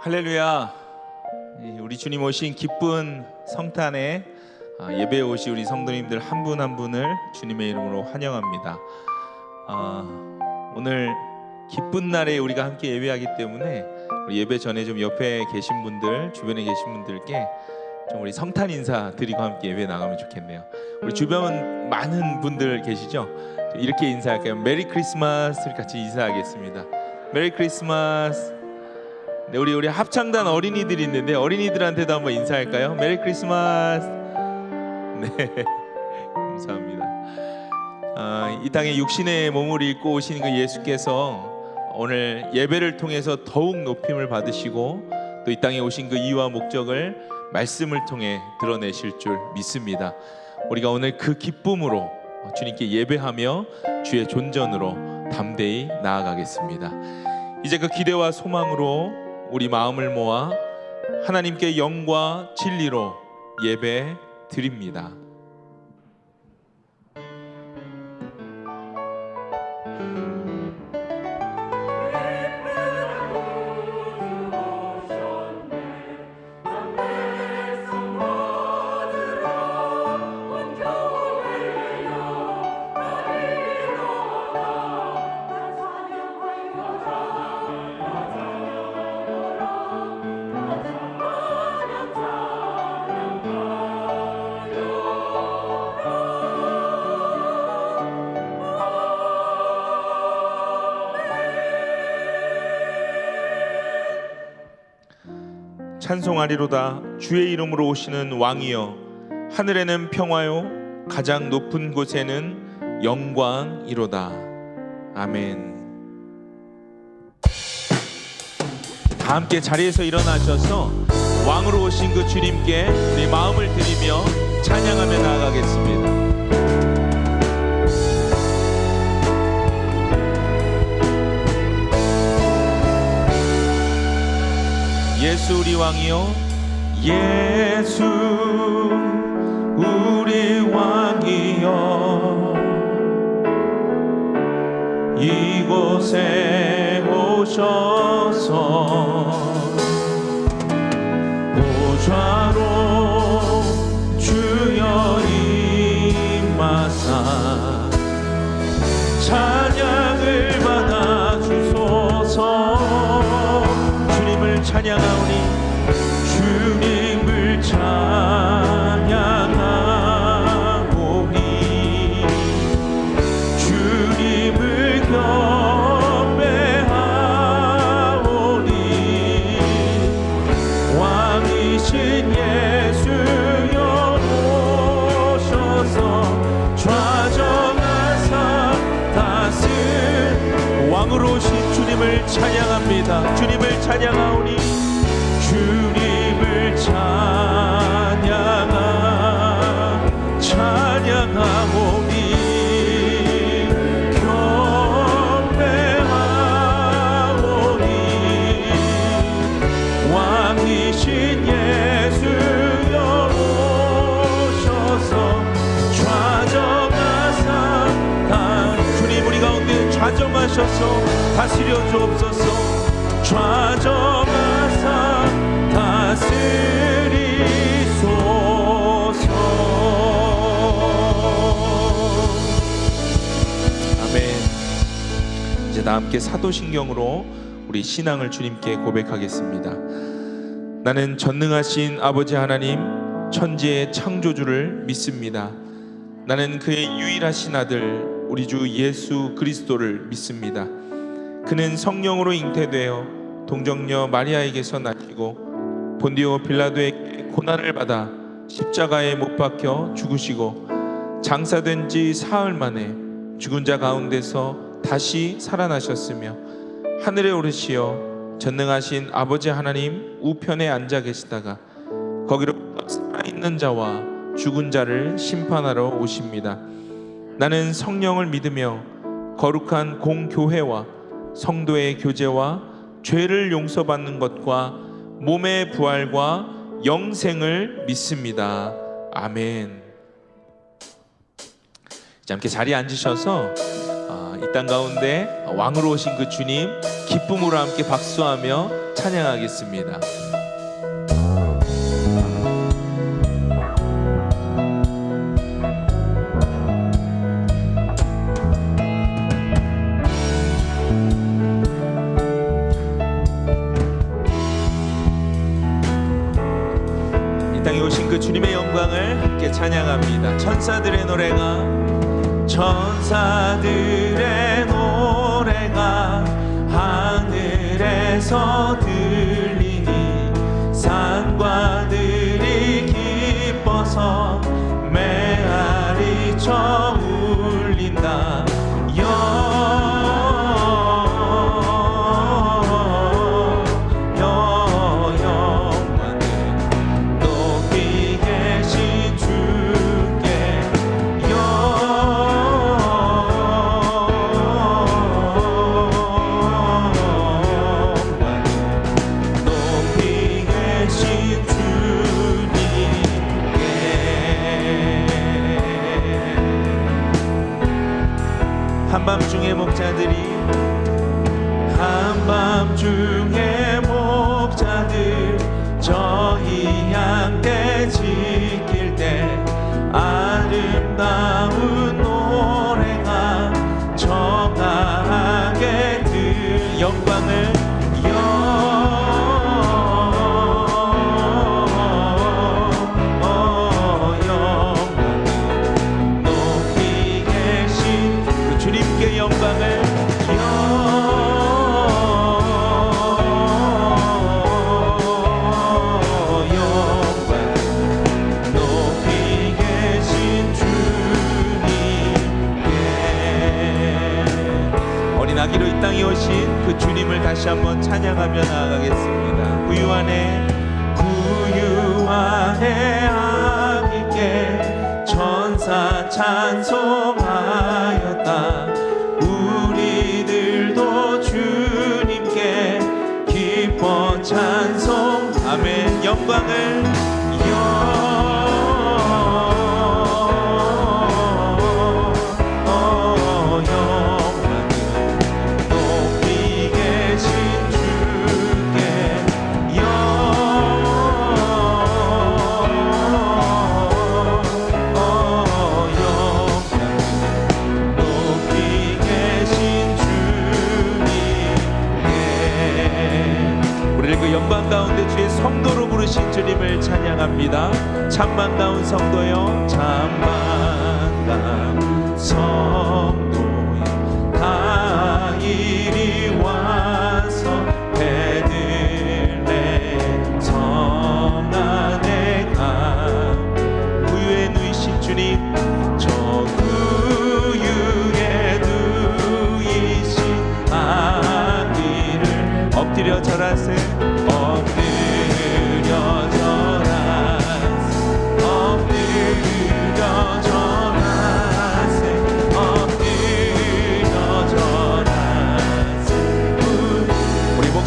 할렐루야. 우리 주님 오신 기쁜 성탄에 예배에 오신 우리 성도님들 한 분 한 분을 주님의 이름으로 환영합니다. 오늘 기쁜 날에 우리가 함께 예배하기 때문에 우리 예배 전에 좀 옆에 계신 분들, 주변에 계신 분들께 좀 우리 성탄 인사 드리고 함께 예배 나가면 좋겠네요. 우리 주변 많은 분들 계시죠? 이렇게 인사할까요? 메리 크리스마스를 같이 인사하겠습니다. 메리 크리스마스. 네, 우리 합창단 어린이들이 있는데 어린이들한테도 한번 인사할까요? 메리 크리스마스. 네, 감사합니다. 이 땅에 육신의 몸을 입고 오신 그 예수께서 오늘 예배를 통해서 더욱 높임을 받으시고 또 이 땅에 오신 그 이유와 목적을 말씀을 통해 드러내실 줄 믿습니다. 우리가 오늘 그 기쁨으로 주님께 예배하며 주의 존전으로 담대히 나아가겠습니다. 이제 그 기대와 소망으로 우리 마음을 모아 하나님께 영과 진리로 예배 드립니다. 찬송하리로다. 주의 이름으로 오시는 왕이여, 하늘에는 평화요 가장 높은 곳에는 영광이로다. 아멘. 다 함께 자리에서 일어나셔서 왕으로 오신 그 주님께 우리 마음을 드리며 찬양하며 나아가겠습니다. 예수 우리 왕이요, 예수 우리 왕이여, 이곳에 오셔서 보좌로 주여 임하사 찬양을 받아 주소서. 주님을 찬양하오니, 주님을 찬양하오니, 주님을 경배하오니, 왕이신 예수여 오셔서 좌정하사 다스. 왕으로 오신 주님을 찬양합니다. 주님을 찬양하오니, 주님을 찬양하오니, 경배하오니, 왕이신 예수여 오셔서 좌정하사 다. 주님 우리 가운데 좌정하셔서 다스려 주옵소서. 좌정하사 다스리소서. 아멘. 이제 다 함께 사도신경으로 우리 신앙을 주님께 고백하겠습니다. 나는 전능하신 아버지 하나님, 천지의 창조주를 믿습니다. 나는 그의 유일하신 아들 우리 주 예수 그리스도를 믿습니다. 그는 성령으로 잉태되어 동정녀 마리아에게서 나시고 본디오 빌라도에게 고난을 받아 십자가에 못 박혀 죽으시고 장사된 지 사흘 만에 죽은 자 가운데서 다시 살아나셨으며 하늘에 오르시어 전능하신 아버지 하나님 우편에 앉아 계시다가 거기로 살아있는 자와 죽은 자를 심판하러 오십니다. 나는 성령을 믿으며 거룩한 공교회와 성도의 교제와 죄를 용서받는 것과 몸의 부활과 영생을 믿습니다. 아멘. 함께 자리에 앉으셔서 이 땅 가운데 왕으로 오신 그 주님 기쁨으로 함께 박수하며 찬양하겠습니다. 이 땅에 오신 그 주님의 영광을 함께 찬양합니다. 천사들의 노래가 하늘에서 들리니 산과들이 기뻐서 메아리쳐 울린다. 한밤중에 목자들 저희 양떼 지킬 때 아름다운 노래가 청하게 영광을 높이 계신 그 주님께 영광을 아기로 이 땅에 오신 그 주님을 다시 한번 찬양하며 나아가겠습니다. 구유 안에 아기께 천사 찬송하였다. 우리들도 주님께 기뻐 찬송. 아멘. 영광을 영광 가운데 주의 성도로 부르신 주님을 찬양합니다. 참만다운 성도여, 참만다운 성도여, 다 이리 와서 베들레헴 성 안에 가. 구유에 누이신 주님, 저 구유에 누이신 아기를 엎드려 절하세.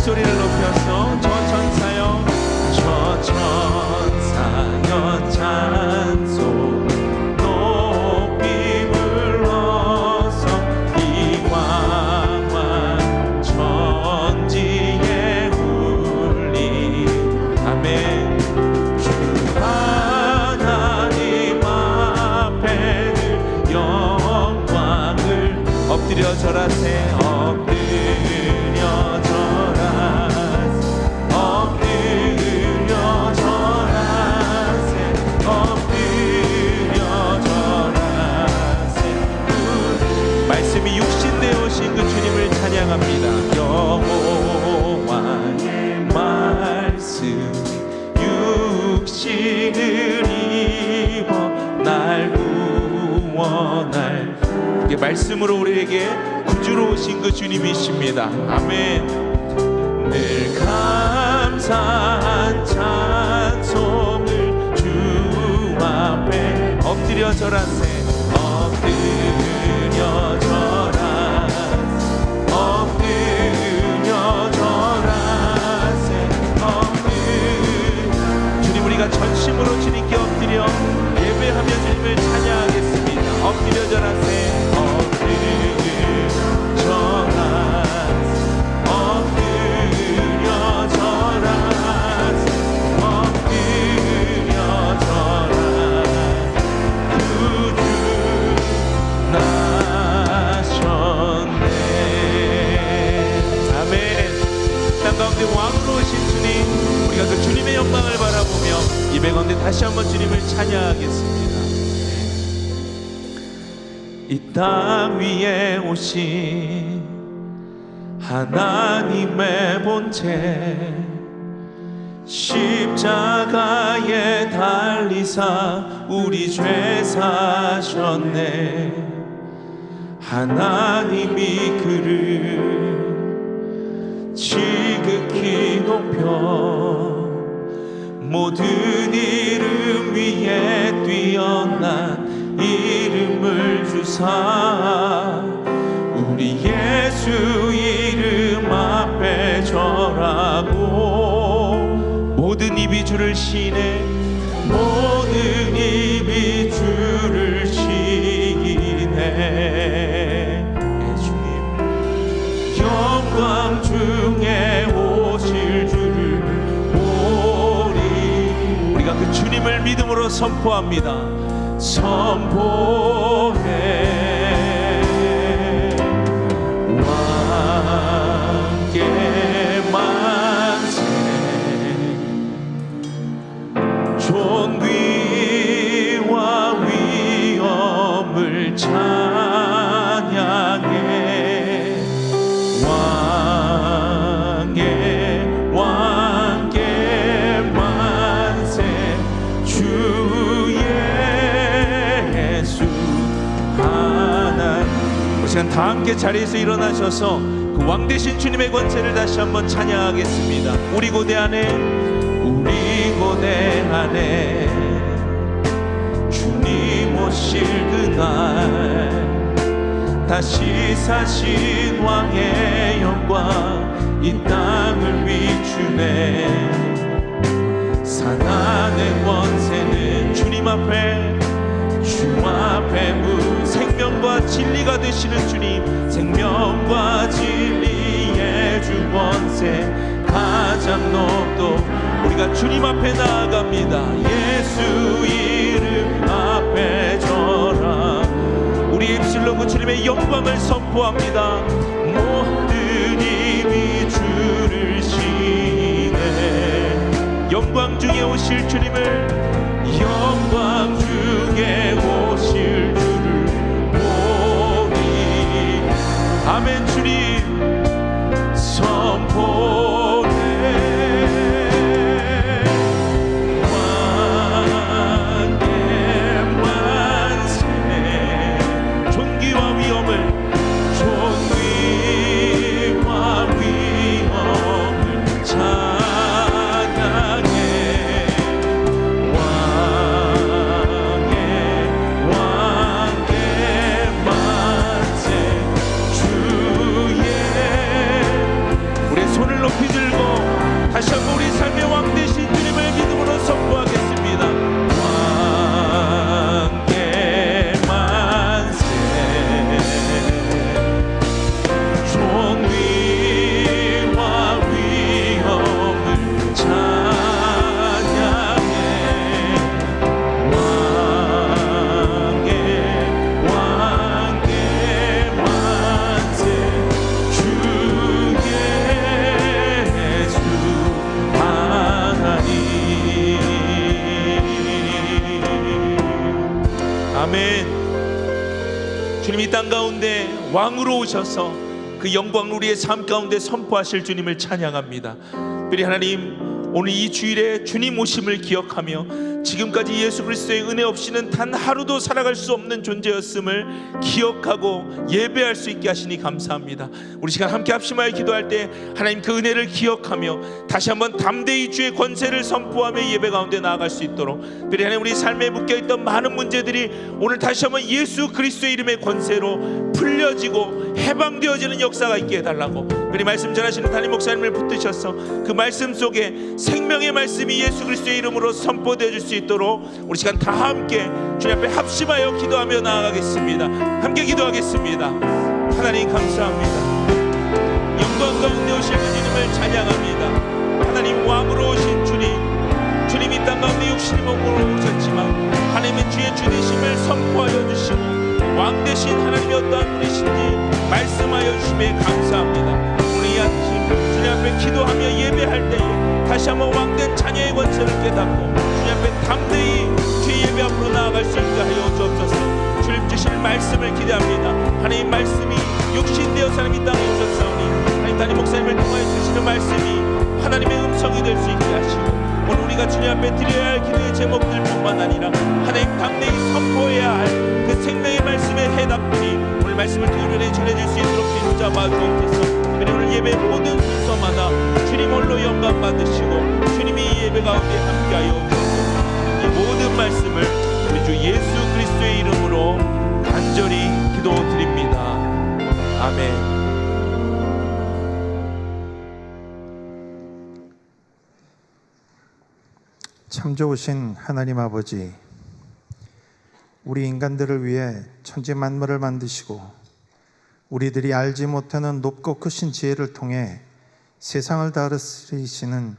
소리를 높여서 저 천사여 찬송 높이 불러서 이 광활 천지에 울리. 아멘. 주 하나님 앞에 늘 영광을 엎드려 절하세. 말씀이 육신되어 오신 그 주님을 찬양합니다. 여호와의 말씀 육신을 입어 날 구원할. 이게 말씀으로 우리에게 구주로 오신 그 주님이십니다. 아멘. 늘 감사한 찬송을 주 앞에 엎드려 절하세. 엎드려 절하세. 주님, 우리가 전심으로 주님께 엎드려 예배하며 주님을 찬양하겠습니다. 엎드려 절하세. 엎드려 절하세. 예배 가운데 다시 한번 주님을 찬양하겠습니다. 이 땅 위에 오신 하나님의 본체, 십자가에 달리사 우리 죄 사셨네. 하나님이 그를 지극히 높여 모든 이름 위에 뛰어난 이름을 주사 우리 예수 이름 앞에 절하고 모든 입이 주를 시네. 모든 입이 주를 시네. 주님 영광 중에 오실 주를 보리. 우리가 그 주님을 믿음으로 선포합니다. 선포해 왕께 만세. 존귀와 위엄을 찬양해. 왕께 만세. 주 예수 하나님. 이 시간 다 함께 자리에서 일어나셔서 그 왕 되신 주님의 권세를 다시 한번 찬양하겠습니다. 우리 고대 안에 주님 오실 그날 다시 사신 왕의 영광 이 땅을 비추네. 사단의 권세는 주님 앞에 주 앞에 생명과 진리가 되시는 주님, 생명과 진리의 주 권세 가장 높도록 우리가 주님 앞에 나아갑니다. 예수 이름 앞에 절하 우리 입술로 그 주님의 영광을 선포합니다. 모든 입이 주를 시네. 영광 중에 오실 주님을, 영광 중에 오실 주를 보니. 아멘. 주님 선포 다시 한번 우리 삶의 왕 되신 주님을 믿음으로 선포하겠습니다. 왕께 만세. 존귀와 위엄을 찬양해. 왕께 만세. 주 예수 하나님. 아멘. 주님 이 땅 가운데 왕으로 오셔서 그 영광을 우리의 삶 가운데 선포하실 주님을 찬양합니다. 우리 하나님, 오늘 이 주일에 주님 오심을 기억하며 지금까지 예수 그리스도의 은혜 없이는 단 하루도 살아갈 수 없는 존재였음을 기억하고 예배할 수 있게 하시니 감사합니다. 우리 시간 함께 합심하여 기도할 때 하나님 그 은혜를 기억하며 다시 한번 담대히 주의 권세를 선포하며 예배 가운데 나아갈 수 있도록, 그리 하나님 우리 삶에 묶여있던 많은 문제들이 오늘 다시 한번 예수 그리스도의 이름의 권세로 풀려지고 해방되어지는 역사가 있게 해달라고, 그리 말씀 전하시는 담임 목사님을 붙드셔서 그 말씀 속에 생명의 말씀이 예수 그리스도의 이름으로 선포되어 줄 수 있도록 우리 시간 다 함께 주님 앞에 합심하여 기도하며 나아가겠습니다. 함께 기도하겠습니다. 하나님 감사합니다. 영광 가운데 오신 주님을 찬양합니다. 하나님 왕으로 오신 주님, 주님 이 땅 가운데 육신의 몸으로 오셨지만 하나님의 주의 주되심을 선포하여 주시고 왕 되신 하나님이 어떠한 분이신지 말씀하여 주심에 감사합니다. 오늘 이 아침 주님 앞에 기도하며 예배할 때에 다시 한번 왕된 자녀의 권세를 깨닫고 주님 앞에 담대히 주의 예배 앞으로 나아갈 수 있게 하여 주옵소서. 주님 주실 말씀을 기대합니다. 하나님 말씀이 육신되어서 하나님 이 땅에 오셨사오니 하나님 담임 목사님을 통하여 주시는 말씀이 하나님의 음성이 될 수 있게 하시고 오늘 우리가 주님 앞에 드려야 할 기도의 제목들뿐만 아니라 하나님 담대히 선포해야 할 그 생명의 말씀의 해답들이 오늘 말씀을 들으면 전해질 수 있도록 주님 잡아 주옵소서. 오늘 예배 모든 순서마다 주님 홀로 영광 받으시고 주님이 이 예배 가운데 함께하여 주옵소서. 이 모든 말씀을 우리 주 예수 그리스도의 이름으로 간절히 기도드립니다. 아멘. 참 좋으신 하나님 아버지, 우리 인간들을 위해 천지 만물을 만드시고 우리들이 알지 못하는 높고 크신 지혜를 통해 세상을 다스리시는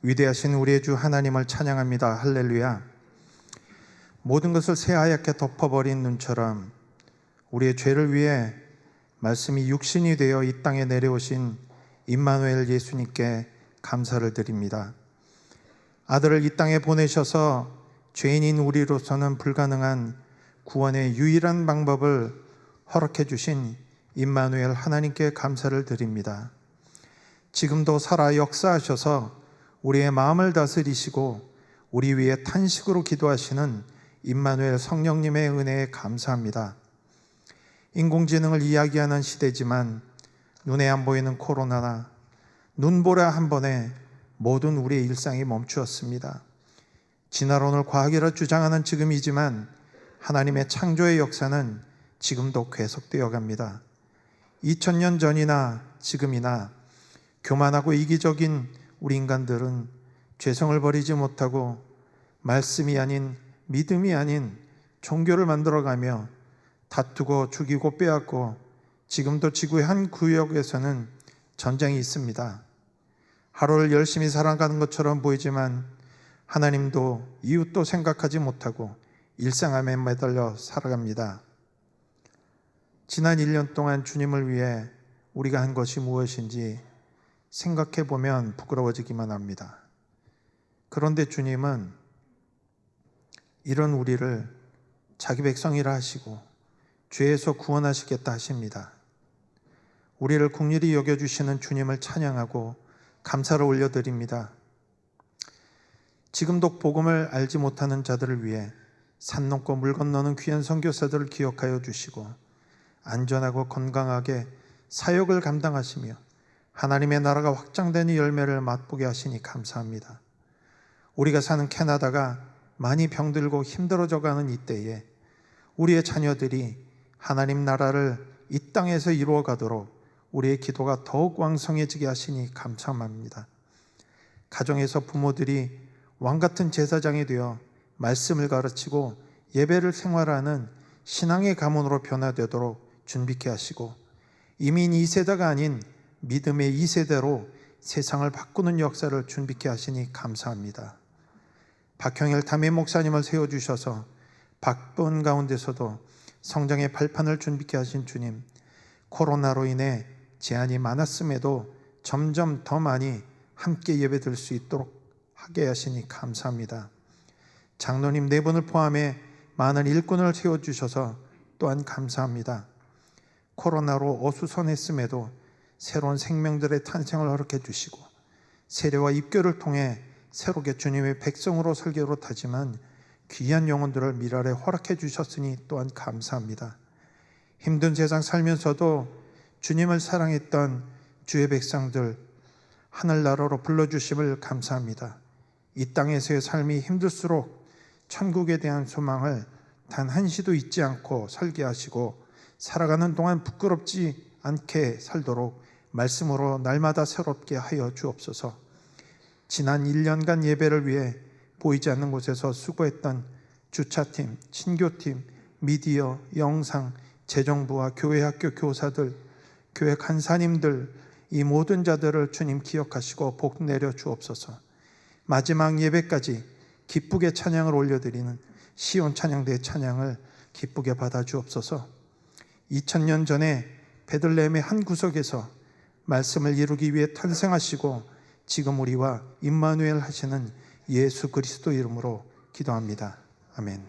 위대하신 우리의 주 하나님을 찬양합니다. 할렐루야. 모든 것을 새하얗게 덮어버린 눈처럼 우리의 죄를 위해 말씀이 육신이 되어 이 땅에 내려오신 임마누엘 예수님께 감사를 드립니다. 아들을 이 땅에 보내셔서 죄인인 우리로서는 불가능한 구원의 유일한 방법을 허락해 주신 임마누엘 하나님께 감사를 드립니다. 지금도 살아 역사하셔서 우리의 마음을 다스리시고 우리 위해 탄식으로 기도하시는 임마누엘 성령님의 은혜에 감사합니다. 인공지능을 이야기하는 시대지만 눈에 안 보이는 코로나나 눈보라 한 번에 모든 우리의 일상이 멈추었습니다. 진화론을 과학이라 주장하는 지금이지만 하나님의 창조의 역사는 지금도 계속되어 갑니다. 2000년 전이나 지금이나 교만하고 이기적인 우리 인간들은 죄성을 버리지 못하고 말씀이 아닌 믿음이 아닌 종교를 만들어가며 다투고 죽이고 빼앗고 지금도 지구의 한 구역에서는 전쟁이 있습니다. 하루를 열심히 살아가는 것처럼 보이지만 하나님도 이웃도 생각하지 못하고 일상함에 매달려 살아갑니다. 지난 1년 동안 주님을 위해 우리가 한 것이 무엇인지 생각해 보면 부끄러워지기만 합니다. 그런데 주님은 이런 우리를 자기 백성이라 하시고 죄에서 구원하시겠다 하십니다. 우리를 긍휼히 여겨주시는 주님을 찬양하고 감사를 올려드립니다. 지금도 복음을 알지 못하는 자들을 위해 산 넘고 물 건너는 귀한 선교사들을 기억하여 주시고 안전하고 건강하게 사역을 감당하시며 하나님의 나라가 확장되는 열매를 맛보게 하시니 감사합니다. 우리가 사는 캐나다가 많이 병들고 힘들어져가는 이때에 우리의 자녀들이 하나님 나라를 이 땅에서 이루어가도록 우리의 기도가 더욱 왕성해지게 하시니 감사합니다. 가정에서 부모들이 왕같은 제사장이 되어 말씀을 가르치고 예배를 생활하는 신앙의 가문으로 변화되도록 준비케 하시고 이민 2세대가 아닌 믿음의 2세대로 세상을 바꾸는 역사를 준비케 하시니 감사합니다. 박형일 담임 목사님을 세워주셔서 바쁜 가운데서도 성장의 발판을 준비케 하신 주님, 코로나로 인해 제한이 많았음에도 점점 더 많이 함께 예배드릴 수 있도록 하게 하시니 감사합니다. 장로님 4분을 포함해 많은 일꾼을 세워주셔서 또한 감사합니다. 코로나로 어수선했음에도 새로운 생명들의 탄생을 허락해 주시고 세례와 입교를 통해 새롭게 주님의 백성으로 설계로 타지만 귀한 영혼들을 미랄에 허락해 주셨으니 또한 감사합니다. 힘든 세상 살면서도 주님을 사랑했던 주의 백성들 하늘나라로 불러주심을 감사합니다. 이 땅에서의 삶이 힘들수록 천국에 대한 소망을 단 한시도 잊지 않고 설계하시고 살아가는 동안 부끄럽지 않게 살도록 말씀으로 날마다 새롭게 하여 주옵소서. 지난 1년간 예배를 위해 보이지 않는 곳에서 수고했던 주차팀, 친교팀, 미디어, 영상, 재정부와 교회 학교 교사들, 교회 간사님들, 이 모든 자들을 주님 기억하시고 복 내려 주옵소서. 마지막 예배까지 기쁘게 찬양을 올려드리는 시온 찬양대의 찬양을 기쁘게 받아 주옵소서. 2000년 전에 베들레헴의 한 구석에서 말씀을 이루기 위해 탄생하시고 지금 우리와 임마누엘 하시는 예수 그리스도 이름으로 기도합니다. 아멘.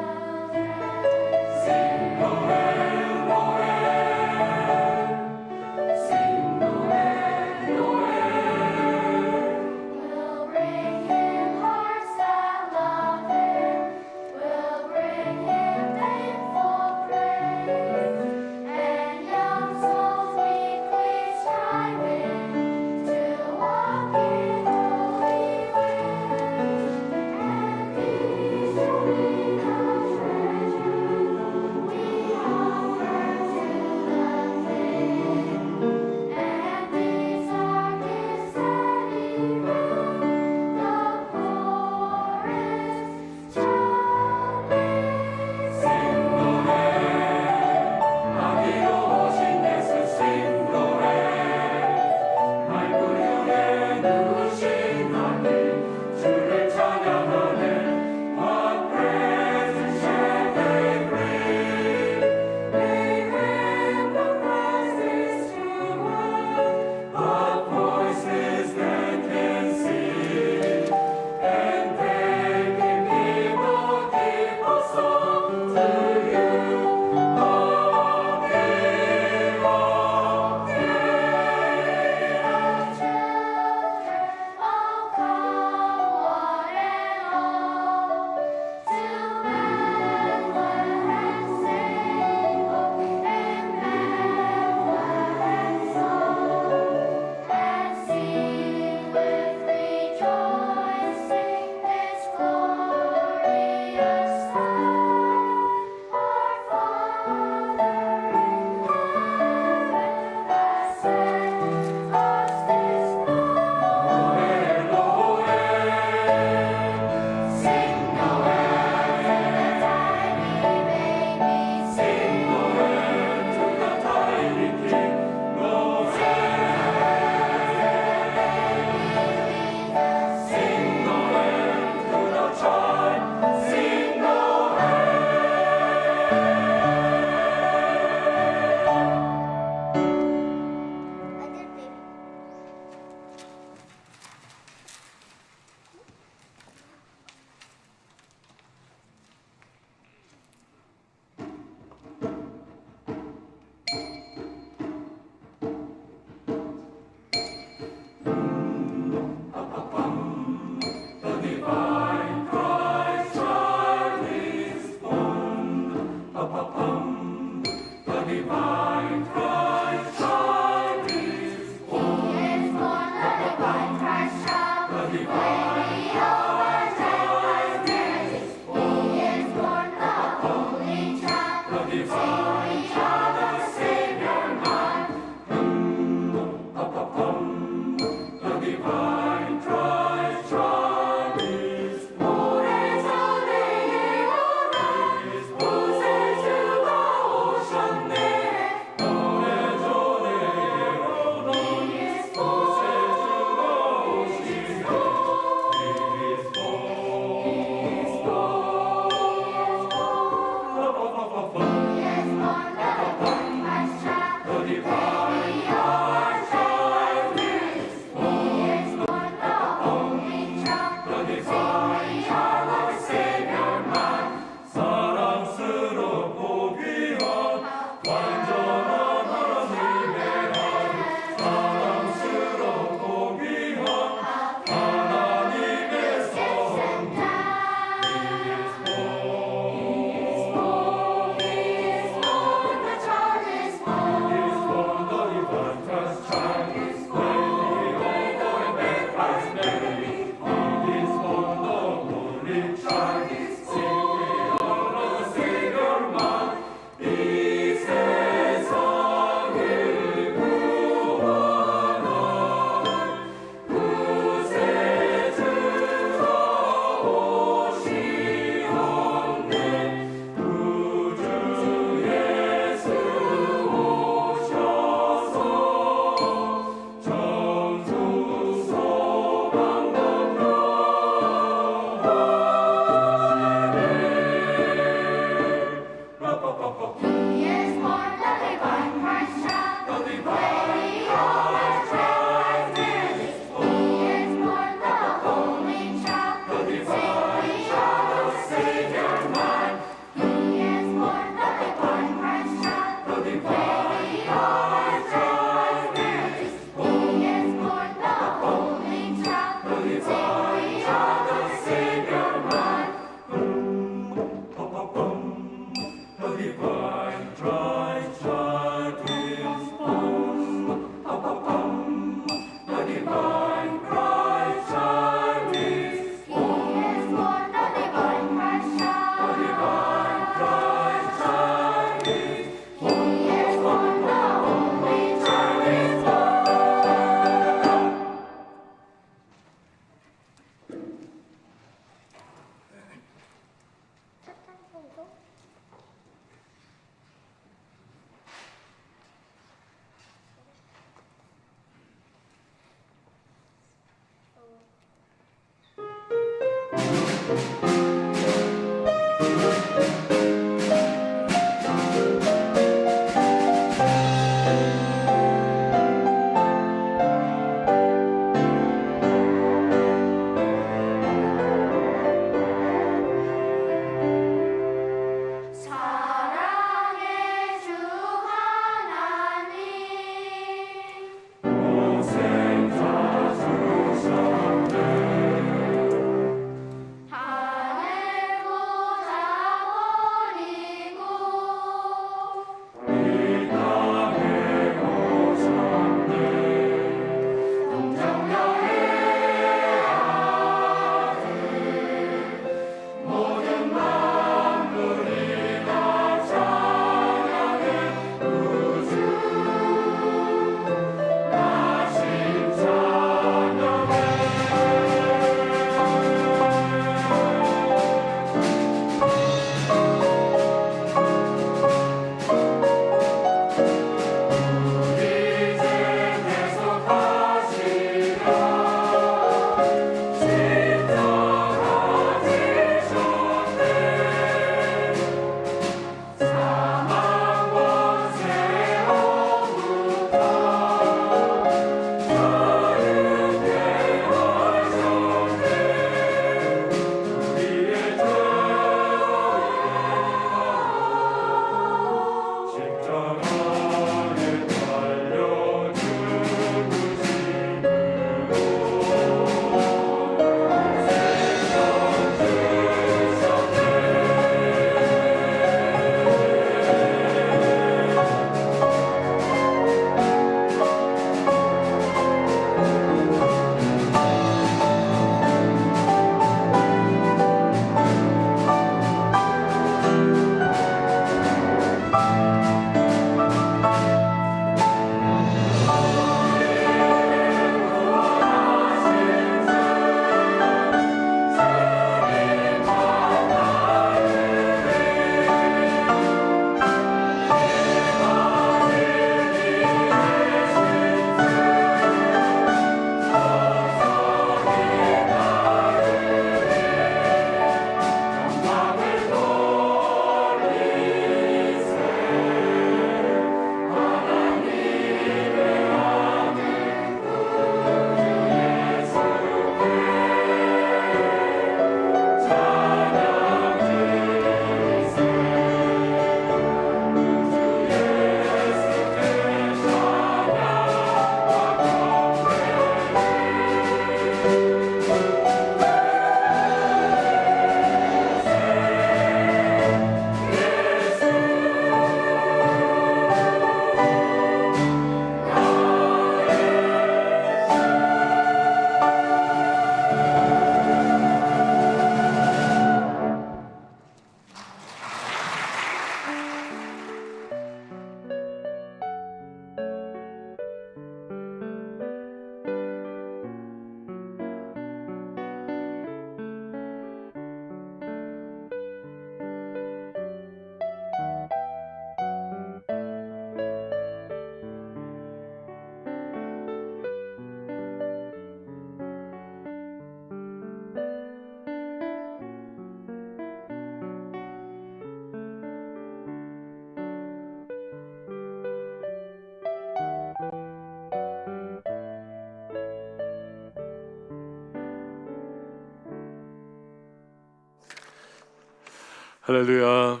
할렐루야.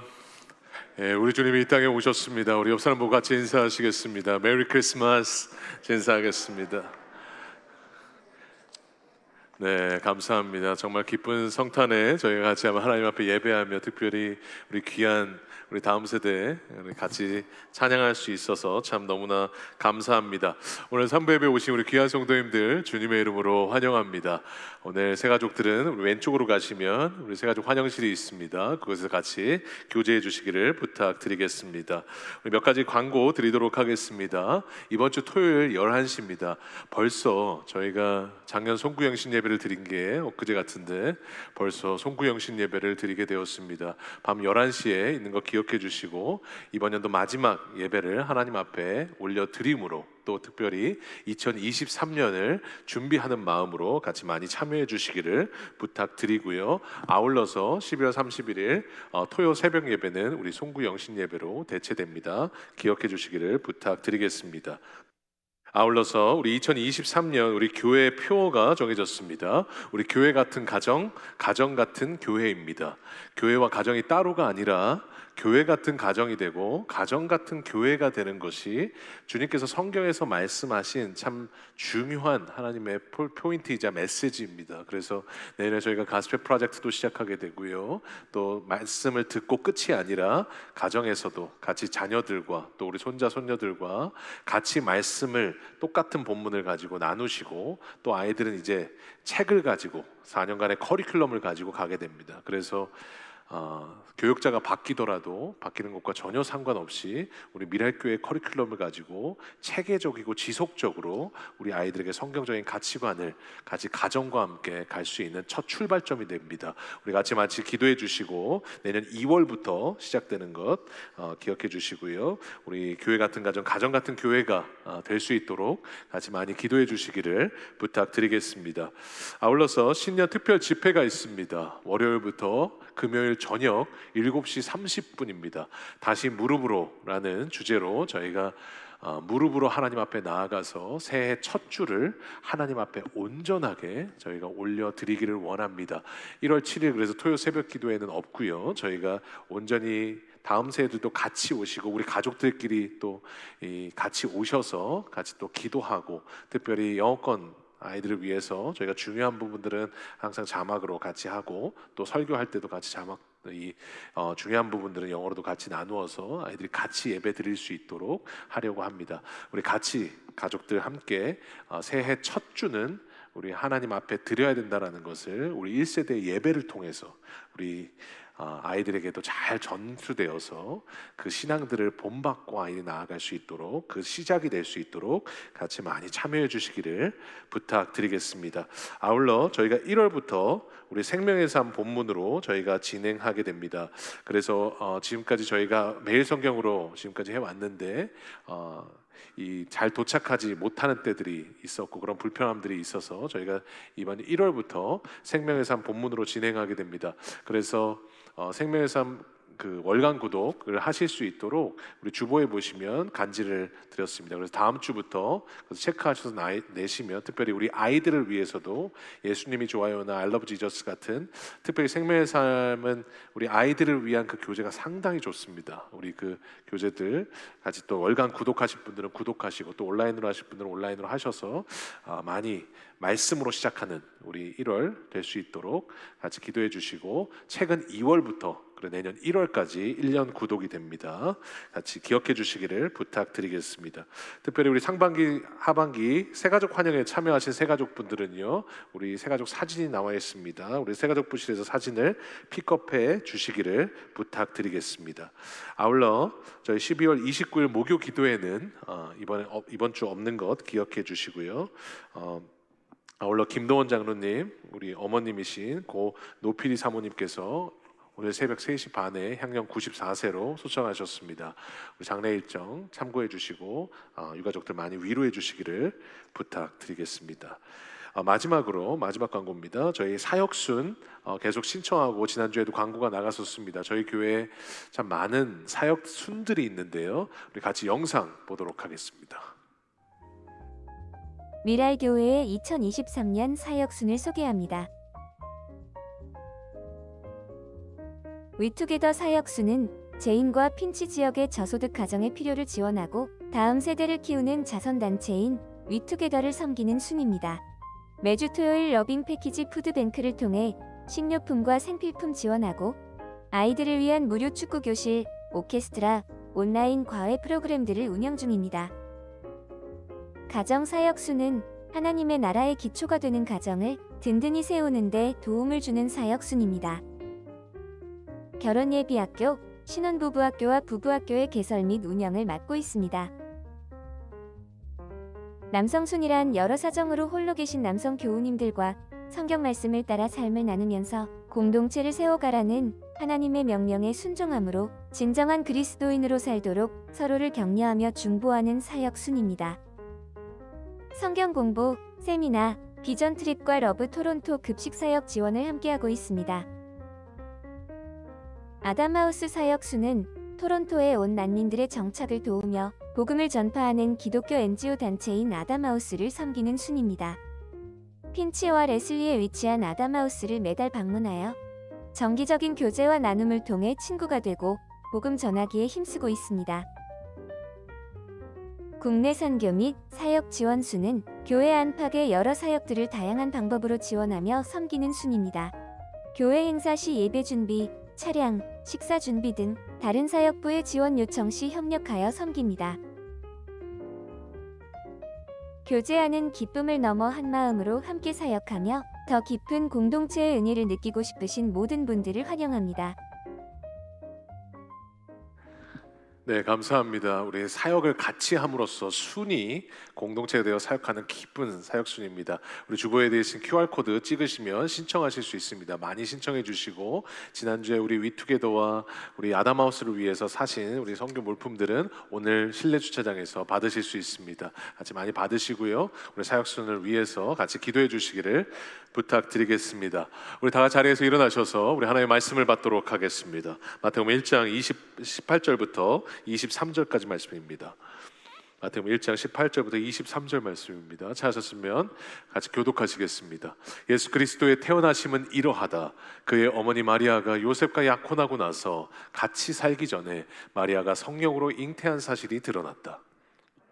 예, 우리 주님이 이 땅에 오셨습니다. 우리 옆 사람 보고 같이 인사하시겠습니다. 메리 크리스마스 인사하겠습니다. 네, 감사합니다. 정말 기쁜 성탄에 저희가 같이 한번 하나님 앞에 예배하며 특별히 우리 귀한 우리 다음 세대 우리 같이 찬양할 수 있어서 참 너무나 감사합니다. 오늘 3부 예배 오신 우리 귀한 성도님들 주님의 이름으로 환영합니다. 오늘 새가족들은 우리 왼쪽으로 가시면 우리 새가족 환영실이 있습니다. 그곳에서 같이 교제해 주시기를 부탁드리겠습니다. 우리 몇 가지 광고 드리도록 하겠습니다. 이번 주 토요일 11시입니다. 벌써 저희가 작년 송구영신 예배를 드린 게 엊그제 같은데 벌써 송구영신 예배를 드리게 되었습니다. 밤 11시에 있는 거 기억해 주시고 이번 연도 마지막 예배를 하나님 앞에 올려드림으로 또 특별히 2023년을 준비하는 마음으로 같이 많이 참여해 주시기를 부탁드리고요. 아울러서 12월 31일 토요 새벽 예배는 우리 송구영신 예배로 대체됩니다. 기억해 주시기를 부탁드리겠습니다. 아울러서 우리 2023년 우리 교회 표어가 정해졌습니다. 우리 교회 같은 가정, 가정 같은 교회입니다. 교회와 가정이 따로가 아니라 교회 같은 가정이 되고 가정 같은 교회가 되는 것이 주님께서 성경에서 말씀하신 참 중요한 하나님의 포인트이자 메시지입니다. 그래서 내년에 저희가 가스펠 프로젝트도 시작하게 되고요. 또 말씀을 듣고 끝이 아니라 가정에서도 같이 자녀들과 또 우리 손자 손녀들과 같이 말씀을 똑같은 본문을 가지고 나누시고 또 아이들은 이제 책을 가지고 4년간의 커리큘럼을 가지고 가게 됩니다. 그래서 교육자가 바뀌더라도 바뀌는 것과 전혀 상관없이 우리 미랄교회 커리큘럼을 가지고 체계적이고 지속적으로 우리 아이들에게 성경적인 가치관을 같이 가정과 함께 갈 수 있는 첫 출발점이 됩니다. 우리 같이 기도해 주시고 내년 2월부터 시작되는 것 기억해 주시고요. 우리 교회 같은 가정, 가정 같은 교회가 될 수 있도록 같이 많이 기도해 주시기를 부탁드리겠습니다. 아울러서 신년 특별 집회가 있습니다. 월요일부터 금요일 저녁 7시 30분입니다. 다시 무릎으로라는 주제로 저희가 무릎으로 하나님 앞에 나아가서 새해 첫 주를 하나님 앞에 온전하게 저희가 올려드리기를 원합니다. 1월 7일 그래서 토요 새벽 기도회는 없고요. 저희가 온전히 다음 새해도 같이 오시고 우리 가족들끼리 또 같이 오셔서 같이 또 기도하고 특별히 영어권 아이들을 위해서 저희가 중요한 부분들은 항상 자막으로 같이 하고 또 설교할 때도 같이 자막 중요한 부분들은 영어로도 같이 나누어서 아이들이 같이 예배 드릴 수 있도록 하려고 합니다. 우리 같이 가족들 함께 새해 첫 주는 우리 하나님 앞에 드려야 된다라는 것을 우리 1세대 예배를 통해서 우리 아이들에게도 잘 전수되어서 그 신앙들을 본받고 아이들이 나아갈 수 있도록 그 시작이 될 수 있도록 같이 많이 참여해 주시기를 부탁드리겠습니다. 아울러 저희가 1월부터 우리 생명의 삶 본문으로 저희가 진행하게 됩니다. 그래서 지금까지 저희가 매일 성경으로 지금까지 해왔는데 잘 도착하지 못하는 때들이 있었고 그런 불편함들이 있어서 저희가 이번 1월부터 생명의 삶 본문으로 진행하게 됩니다. 그래서 생명의 삶 그 월간 구독을 하실 수 있도록 우리 주보에 보시면 간지를 드렸습니다. 그래서 다음 주부터 체크하셔서 내시면 특별히 우리 아이들을 위해서도 예수님이 좋아요나 I love Jesus 같은 특별히 생명의 삶은 우리 아이들을 위한 그 교재가 상당히 좋습니다. 우리 그 교재들 같이 또 월간 구독하실 분들은 구독하시고 또 온라인으로 하실 분들은 온라인으로 하셔서 많이 말씀으로 시작하는 우리 1월 될 수 있도록 같이 기도해 주시고 책은 2월부터 내년 1월까지 1년 구독이 됩니다. 같이 기억해 주시기를 부탁드리겠습니다. 특별히 우리 상반기 하반기 새가족 환영에 참여하신 새가족분들은요 우리 새가족 사진이 나와 있습니다. 우리 새가족 부실에서 사진을 픽업해 주시기를 부탁드리겠습니다. 아울러 저희 12월 29일 목요 기도회는 이번 주 없는 것 기억해 주시고요. 아울러 김도원 장로님, 우리 어머님이신 고 노필이 사모님께서 오늘 새벽 3시 반에 향년 94세로 소천하셨습니다. 우리 장례 일정 참고해 주시고 유가족들 많이 위로해 주시기를 부탁드리겠습니다. 마지막으로 마지막 광고입니다. 저희 사역순 계속 신청하고 지난주에도 광고가 나갔었습니다. 저희 교회에 참 많은 사역순들이 있는데요. 우리 같이 영상 보도록 하겠습니다. 미랄교회의 2023년 사역순을 소개합니다. 위투게더 사역수는 제인과 핀치 지역의 저소득 가정의 필요를 지원하고 다음 세대를 키우는 자선단체인 위투게더를 섬기는 순입니다. 매주 토요일 러빙 패키지 푸드뱅크를 통해 식료품과 생필품 지원하고 아이들을 위한 무료 축구 교실, 오케스트라, 온라인 과외 프로그램들을 운영 중입니다. 가정 사역수는 하나님의 나라의 기초가 되는 가정을 든든히 세우는 데 도움을 주는 사역순입니다. 결혼예비학교, 신혼부부학교와 부부학교의 개설 및 운영을 맡고 있습니다. 남성순이란 여러 사정으로 홀로 계신 남성 교우님들과 성경 말씀을 따라 삶을 나누면서 공동체를 세워가라는 하나님의 명령에 순종함으로 진정한 그리스도인으로 살도록 서로를 격려하며 중보하는 사역순입니다. 성경 공부, 세미나, 비전 트립과 러브 토론토 급식 사역 지원을 함께하고 있습니다. 아담하우스 사역수는 토론토에 온 난민들의 정착을 도우며 복음을 전파하는 기독교 NGO 단체인 아담하우스를 섬기는 순입니다. 핀치와 레슬리에 위치한 아담하우스를 매달 방문하여 정기적인 교제와 나눔을 통해 친구가 되고 복음 전하기에 힘쓰고 있습니다. 국내 선교 및 사역 지원수는 교회 안팎의 여러 사역들을 다양한 방법으로 지원하며 섬기는 순입니다. 교회 행사 시 예배 준비, 차량, 식사 준비 등 다른 사역부의 지원 요청 시 협력하여 섬깁니다. 교제하는 기쁨을 넘어 한마음으로 함께 사역하며 더 깊은 공동체의 은혜를 느끼고 싶으신 모든 분들을 환영합니다. 네, 감사합니다. 우리 사역을 같이 함으로써 순이 공동체가 되어 사역하는 기쁜 사역순입니다. 우리 주보에 대신 QR코드 찍으시면 신청하실 수 있습니다. 많이 신청해 주시고 지난주에 우리 위투게더와 우리 아담하우스를 위해서 사신 우리 선교 물품들은 오늘 실내 주차장에서 받으실 수 있습니다. 같이 많이 받으시고요. 우리 사역순을 위해서 같이 기도해 주시기를 부탁드리겠습니다. 우리 다 같이 자리에서 일어나셔서 우리 하나님의 말씀을 받도록 하겠습니다. 마태복음 1장 18절부터 23절까지 말씀입니다. 마태복음 1장 18절부터 23절 말씀입니다. 찾으셨으면 같이 교독하시겠습니다. 예수 그리스도의 태어나심은 이러하다. 그의 어머니 마리아가 요셉과 약혼하고 나서 같이 살기 전에 마리아가 성령으로 잉태한 사실이 드러났다.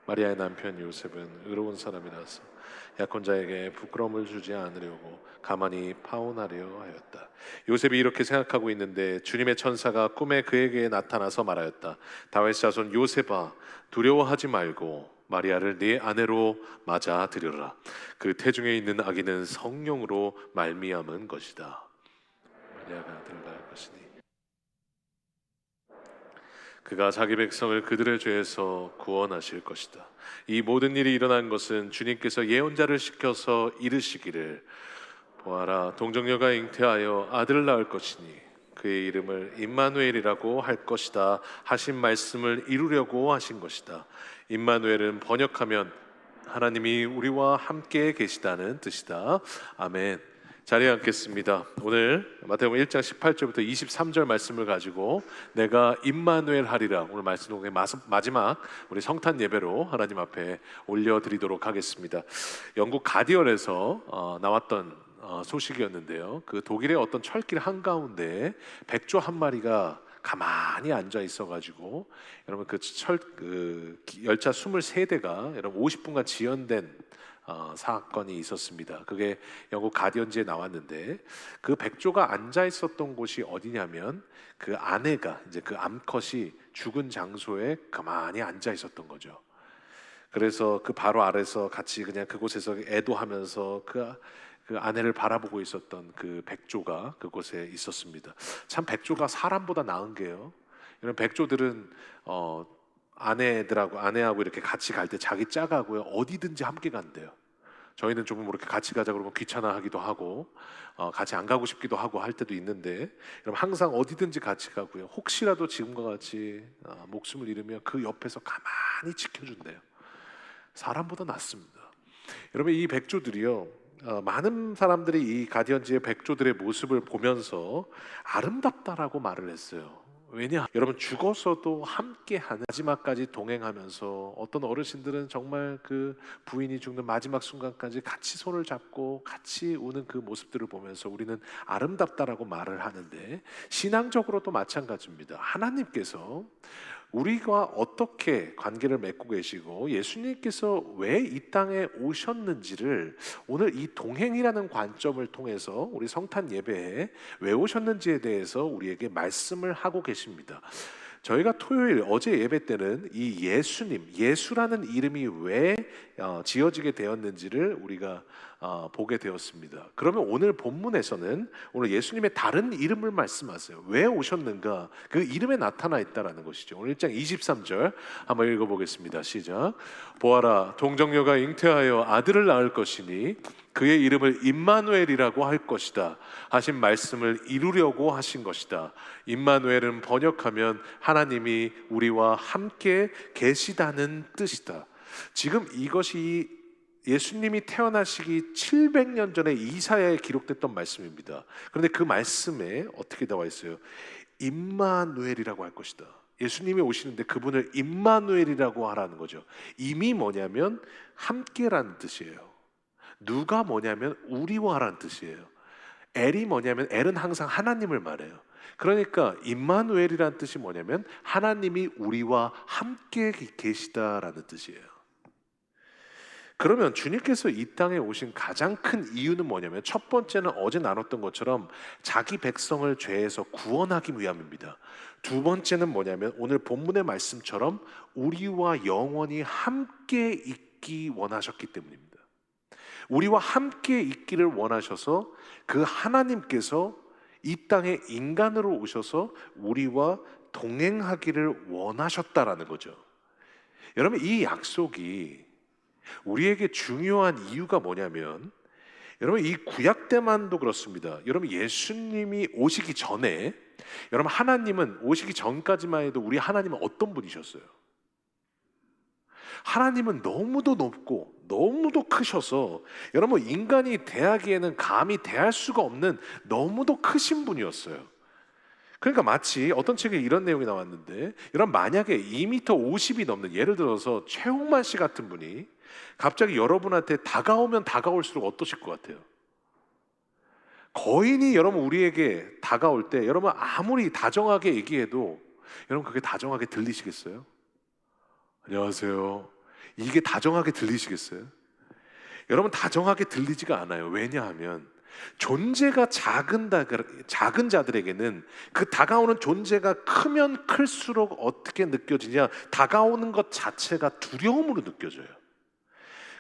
마리아의 남편 요셉은 의로운 사람이라서 약혼자에게 부끄러움을 주지 않으려고 가만히 파혼하려 하였다. 요셉이 이렇게 생각하고 있는데 주님의 천사가 꿈에 그에게 나타나서 말하였다. 다윗 자손 요셉아, 두려워하지 말고 마리아를 네 아내로 맞아들여라. 그 태중에 있는 아기는 성령으로 말미암은 것이다. 마리아가 들어갈 것이니 그가 자기 백성을 그들의 죄에서 구원하실 것이다. 이 모든 일이 일어난 것은 주님께서 예언자를 시켜서 이르시기를 보아라, 동정녀가 잉태하여 아들을 낳을 것이니 그의 이름을 임마누엘이라고 할 것이다 하신 말씀을 이루려고 하신 것이다. 임마누엘은 번역하면 하나님이 우리와 함께 계시다는 뜻이다. 아멘. 자리에 앉겠습니다. 오늘 마태복음 1장 18절부터 23절 말씀을 가지고 내가 임마누엘 하리라, 오늘 말씀 중에 마지막 우리 성탄 예배로 하나님 앞에 올려드리도록 하겠습니다. 영국 가디언에서 나왔던 소식이었는데요. 그 독일의 어떤 철길 한가운데 백조 한 마리가 가만히 앉아 있어가지고 여러분 그 열차 23대가 여러분 50분간 지연된 사건이 있었습니다. 그게 영국 가디언지에 나왔는데 그 백조가 앉아 있었던 곳이 어디냐면 그 아내가 이제 그 암컷이 죽은 장소에 가만히 앉아 있었던 거죠. 그래서 그 바로 아래서 같이 그냥 그곳에서 애도하면서 그 아내를 바라보고 있었던 그 백조가 그곳에 있었습니다. 참 백조가 사람보다 나은 게요. 이런 백조들은 아내하고 이렇게 같이 갈 때 자기 짝하고요 어디든지 함께 간대요. 저희는 조금 이렇게 같이 가자 그러면 귀찮아하기도 하고 같이 안 가고 싶기도 하고 할 때도 있는데 여러분 항상 어디든지 같이 가고요. 혹시라도 지금과 같이 목숨을 잃으면 그 옆에서 가만히 지켜준대요. 사람보다 낫습니다. 여러분 이 백조들이요, 많은 사람들이 이 가디언지의 백조들의 모습을 보면서 아름답다라고 말을 했어요. 왜냐? 여러분 죽어서도 함께하는, 마지막까지 동행하면서, 어떤 어르신들은 정말 그 부인이 죽는 마지막 순간까지 같이 손을 잡고 같이 우는 그 모습들을 보면서 우리는 아름답다라고 말을 하는데, 신앙적으로도 마찬가지입니다. 하나님께서 우리가 어떻게 관계를 맺고 계시고 예수님께서 왜 이 땅에 오셨는지를 오늘 이 동행이라는 관점을 통해서 우리 성탄 예배에 왜 오셨는지에 대해서 우리에게 말씀을 하고 계십니다. 저희가 토요일 어제 예배 때는 이 예수님, 예수라는 이름이 왜 지어지게 되었는지를 우리가 보게 되었습니다. 그러면 오늘 본문에서는 오늘 예수님의 다른 이름을 말씀하세요. 왜 오셨는가? 그 이름에 나타나 있다라는 것이죠. 오늘 1장 23절 한번 읽어보겠습니다. 시작. 보아라, 동정녀가 잉태하여 아들을 낳을 것이니 그의 이름을 임마누엘이라고 할 것이다 하신 말씀을 이루려고 하신 것이다. 임마누엘은 번역하면 하나님이 우리와 함께 계시다는 뜻이다. 지금 이것이 예수님이 태어나시기 700년 전에 이사야에 기록됐던 말씀입니다. 그런데 그 말씀에 어떻게 나와 있어요? 임마누엘이라고 할 것이다. 예수님이 오시는데 그분을 임마누엘이라고 하라는 거죠. 임이 뭐냐면 함께라는 뜻이에요. 누가 뭐냐면 우리와라는 뜻이에요. 엘이 뭐냐면 엘은 항상 하나님을 말해요. 그러니까 임마누엘이라는 뜻이 뭐냐면 하나님이 우리와 함께 계시다라는 뜻이에요. 그러면 주님께서 이 땅에 오신 가장 큰 이유는 뭐냐면 첫 번째는 어제 나눴던 것처럼 자기 백성을 죄에서 구원하기 위함입니다. 두 번째는 뭐냐면 오늘 본문의 말씀처럼 우리와 영원히 함께 있기 원하셨기 때문입니다. 우리와 함께 있기를 원하셔서 그 하나님께서 이 땅에 인간으로 오셔서 우리와 동행하기를 원하셨다라는 거죠. 여러분, 이 약속이 우리에게 중요한 이유가 뭐냐면, 여러분 이 구약 때만도 그렇습니다. 여러분 예수님이 오시기 전에, 여러분 하나님은 오시기 전까지만 해도 우리 하나님은 어떤 분이셨어요? 하나님은 너무도 높고 너무도 크셔서 여러분 인간이 대하기에는 감히 대할 수가 없는 너무도 크신 분이었어요. 그러니까 마치 어떤 책에 이런 내용이 나왔는데, 여러분 만약에 2m 50이 넘는, 예를 들어서 최홍만 씨 같은 분이 갑자기 여러분한테 다가오면 다가올수록 어떠실 것 같아요? 거인이 여러분 우리에게 다가올 때 여러분 아무리 다정하게 얘기해도 여러분 그게 다정하게 들리시겠어요? 안녕하세요. 이게 다정하게 들리시겠어요? 여러분 다정하게 들리지가 않아요. 왜냐하면 존재가 작은 자들에게는 그 다가오는 존재가 크면 클수록 어떻게 느껴지냐, 다가오는 것 자체가 두려움으로 느껴져요.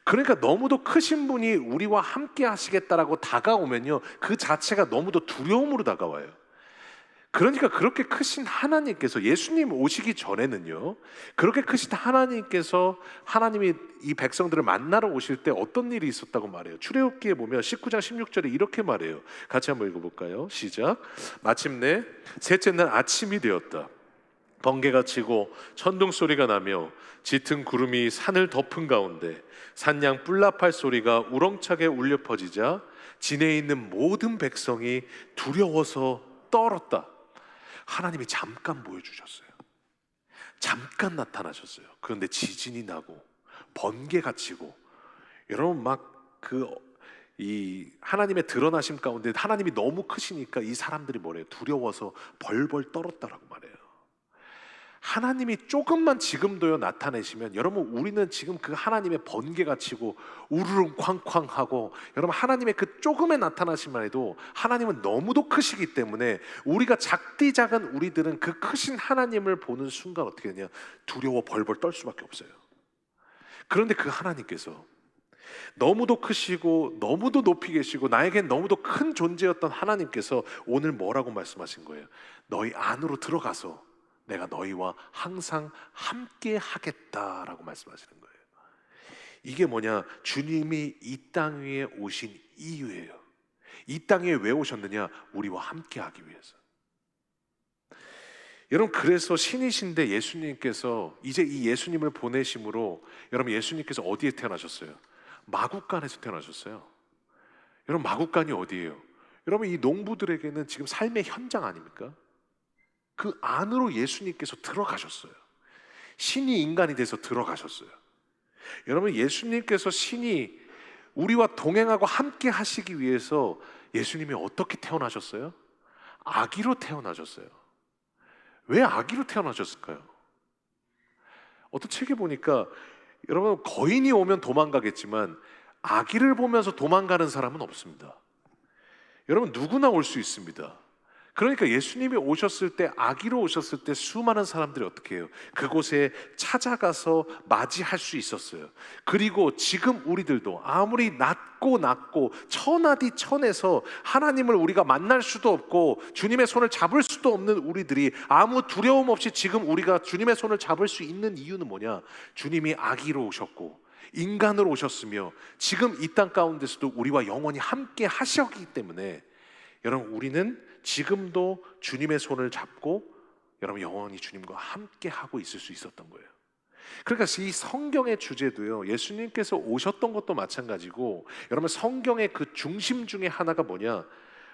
그러니까 너무도 크신 분이 우리와 함께 하시겠다라고 다가오면요, 그 자체가 너무도 두려움으로 다가와요. 그러니까 그렇게 크신 하나님께서, 예수님 오시기 전에는요, 그렇게 크신 하나님께서 하나님이 이 백성들을 만나러 오실 때 어떤 일이 있었다고 말해요. 출애굽기에 보면 19장 16절에 이렇게 말해요. 같이 한번 읽어볼까요? 시작. 마침내 셋째 날 아침이 되었다. 번개가 치고 천둥 소리가 나며 짙은 구름이 산을 덮은 가운데 산양 뿔나팔 소리가 우렁차게 울려 퍼지자 진에 있는 모든 백성이 두려워서 떨었다. 하나님이 잠깐 보여주셨어요. 잠깐 나타나셨어요. 그런데 지진이 나고 번개가 치고, 여러분 이 하나님의 드러나심 가운데 하나님이 너무 크시니까 이 사람들이 뭐래요? 두려워서 벌벌 떨었다라고 말해요. 하나님이 조금만 지금도요 나타내시면, 여러분 우리는 지금 그 하나님의 번개가 치고 우르릉 쾅쾅하고, 여러분 하나님의 그 조금에 나타나시만 해도 하나님은 너무도 크시기 때문에 우리가 작디 작은 우리들은 그 크신 하나님을 보는 순간 어떻게 되냐, 두려워 벌벌 떨 수밖에 없어요. 그런데 그 하나님께서 너무도 크시고 너무도 높이 계시고 나에겐 너무도 큰 존재였던 하나님께서 오늘 뭐라고 말씀하신 거예요? 너희 안으로 들어가서 내가 너희와 항상 함께 하겠다라고 말씀하시는 거예요. 이게 뭐냐? 주님이 이 땅 위에 오신 이유예요. 이 땅에 왜 오셨느냐? 우리와 함께 하기 위해서. 여러분 그래서 신이신데 예수님께서 이제 이 예수님을 보내심으로, 여러분 예수님께서 어디에 태어나셨어요? 마구간에서 태어나셨어요. 여러분 마구간이 어디예요? 여러분 이 농부들에게는 지금 삶의 현장 아닙니까? 그 안으로 예수님께서 들어가셨어요. 신이 인간이 돼서 들어가셨어요. 여러분, 예수님께서 신이 우리와 동행하고 함께 하시기 위해서 예수님이 어떻게 태어나셨어요? 아기로 태어나셨어요. 왜 아기로 태어나셨을까요? 어떤 책에 보니까 여러분, 거인이 오면 도망가겠지만 아기를 보면서 도망가는 사람은 없습니다. 여러분, 누구나 올 수 있습니다. 그러니까 예수님이 오셨을 때, 아기로 오셨을 때 수많은 사람들이 어떻게 해요? 그곳에 찾아가서 맞이할 수 있었어요. 그리고 지금 우리들도 아무리 낮고 천하디 천에서 하나님을 우리가 만날 수도 없고 주님의 손을 잡을 수도 없는 우리들이 아무 두려움 없이 지금 우리가 주님의 손을 잡을 수 있는 이유는 뭐냐? 주님이 아기로 오셨고 인간으로 오셨으며 지금 이 땅 가운데서도 우리와 영원히 함께 하셨기 때문에 여러분, 우리는 지금도 주님의 손을 잡고 여러분 영원히 주님과 함께 하고 있을 수 있었던 거예요. 그러니까 이 성경의 주제도요, 예수님께서 오셨던 것도 마찬가지고, 여러분 성경의 그 중심 중에 하나가 뭐냐?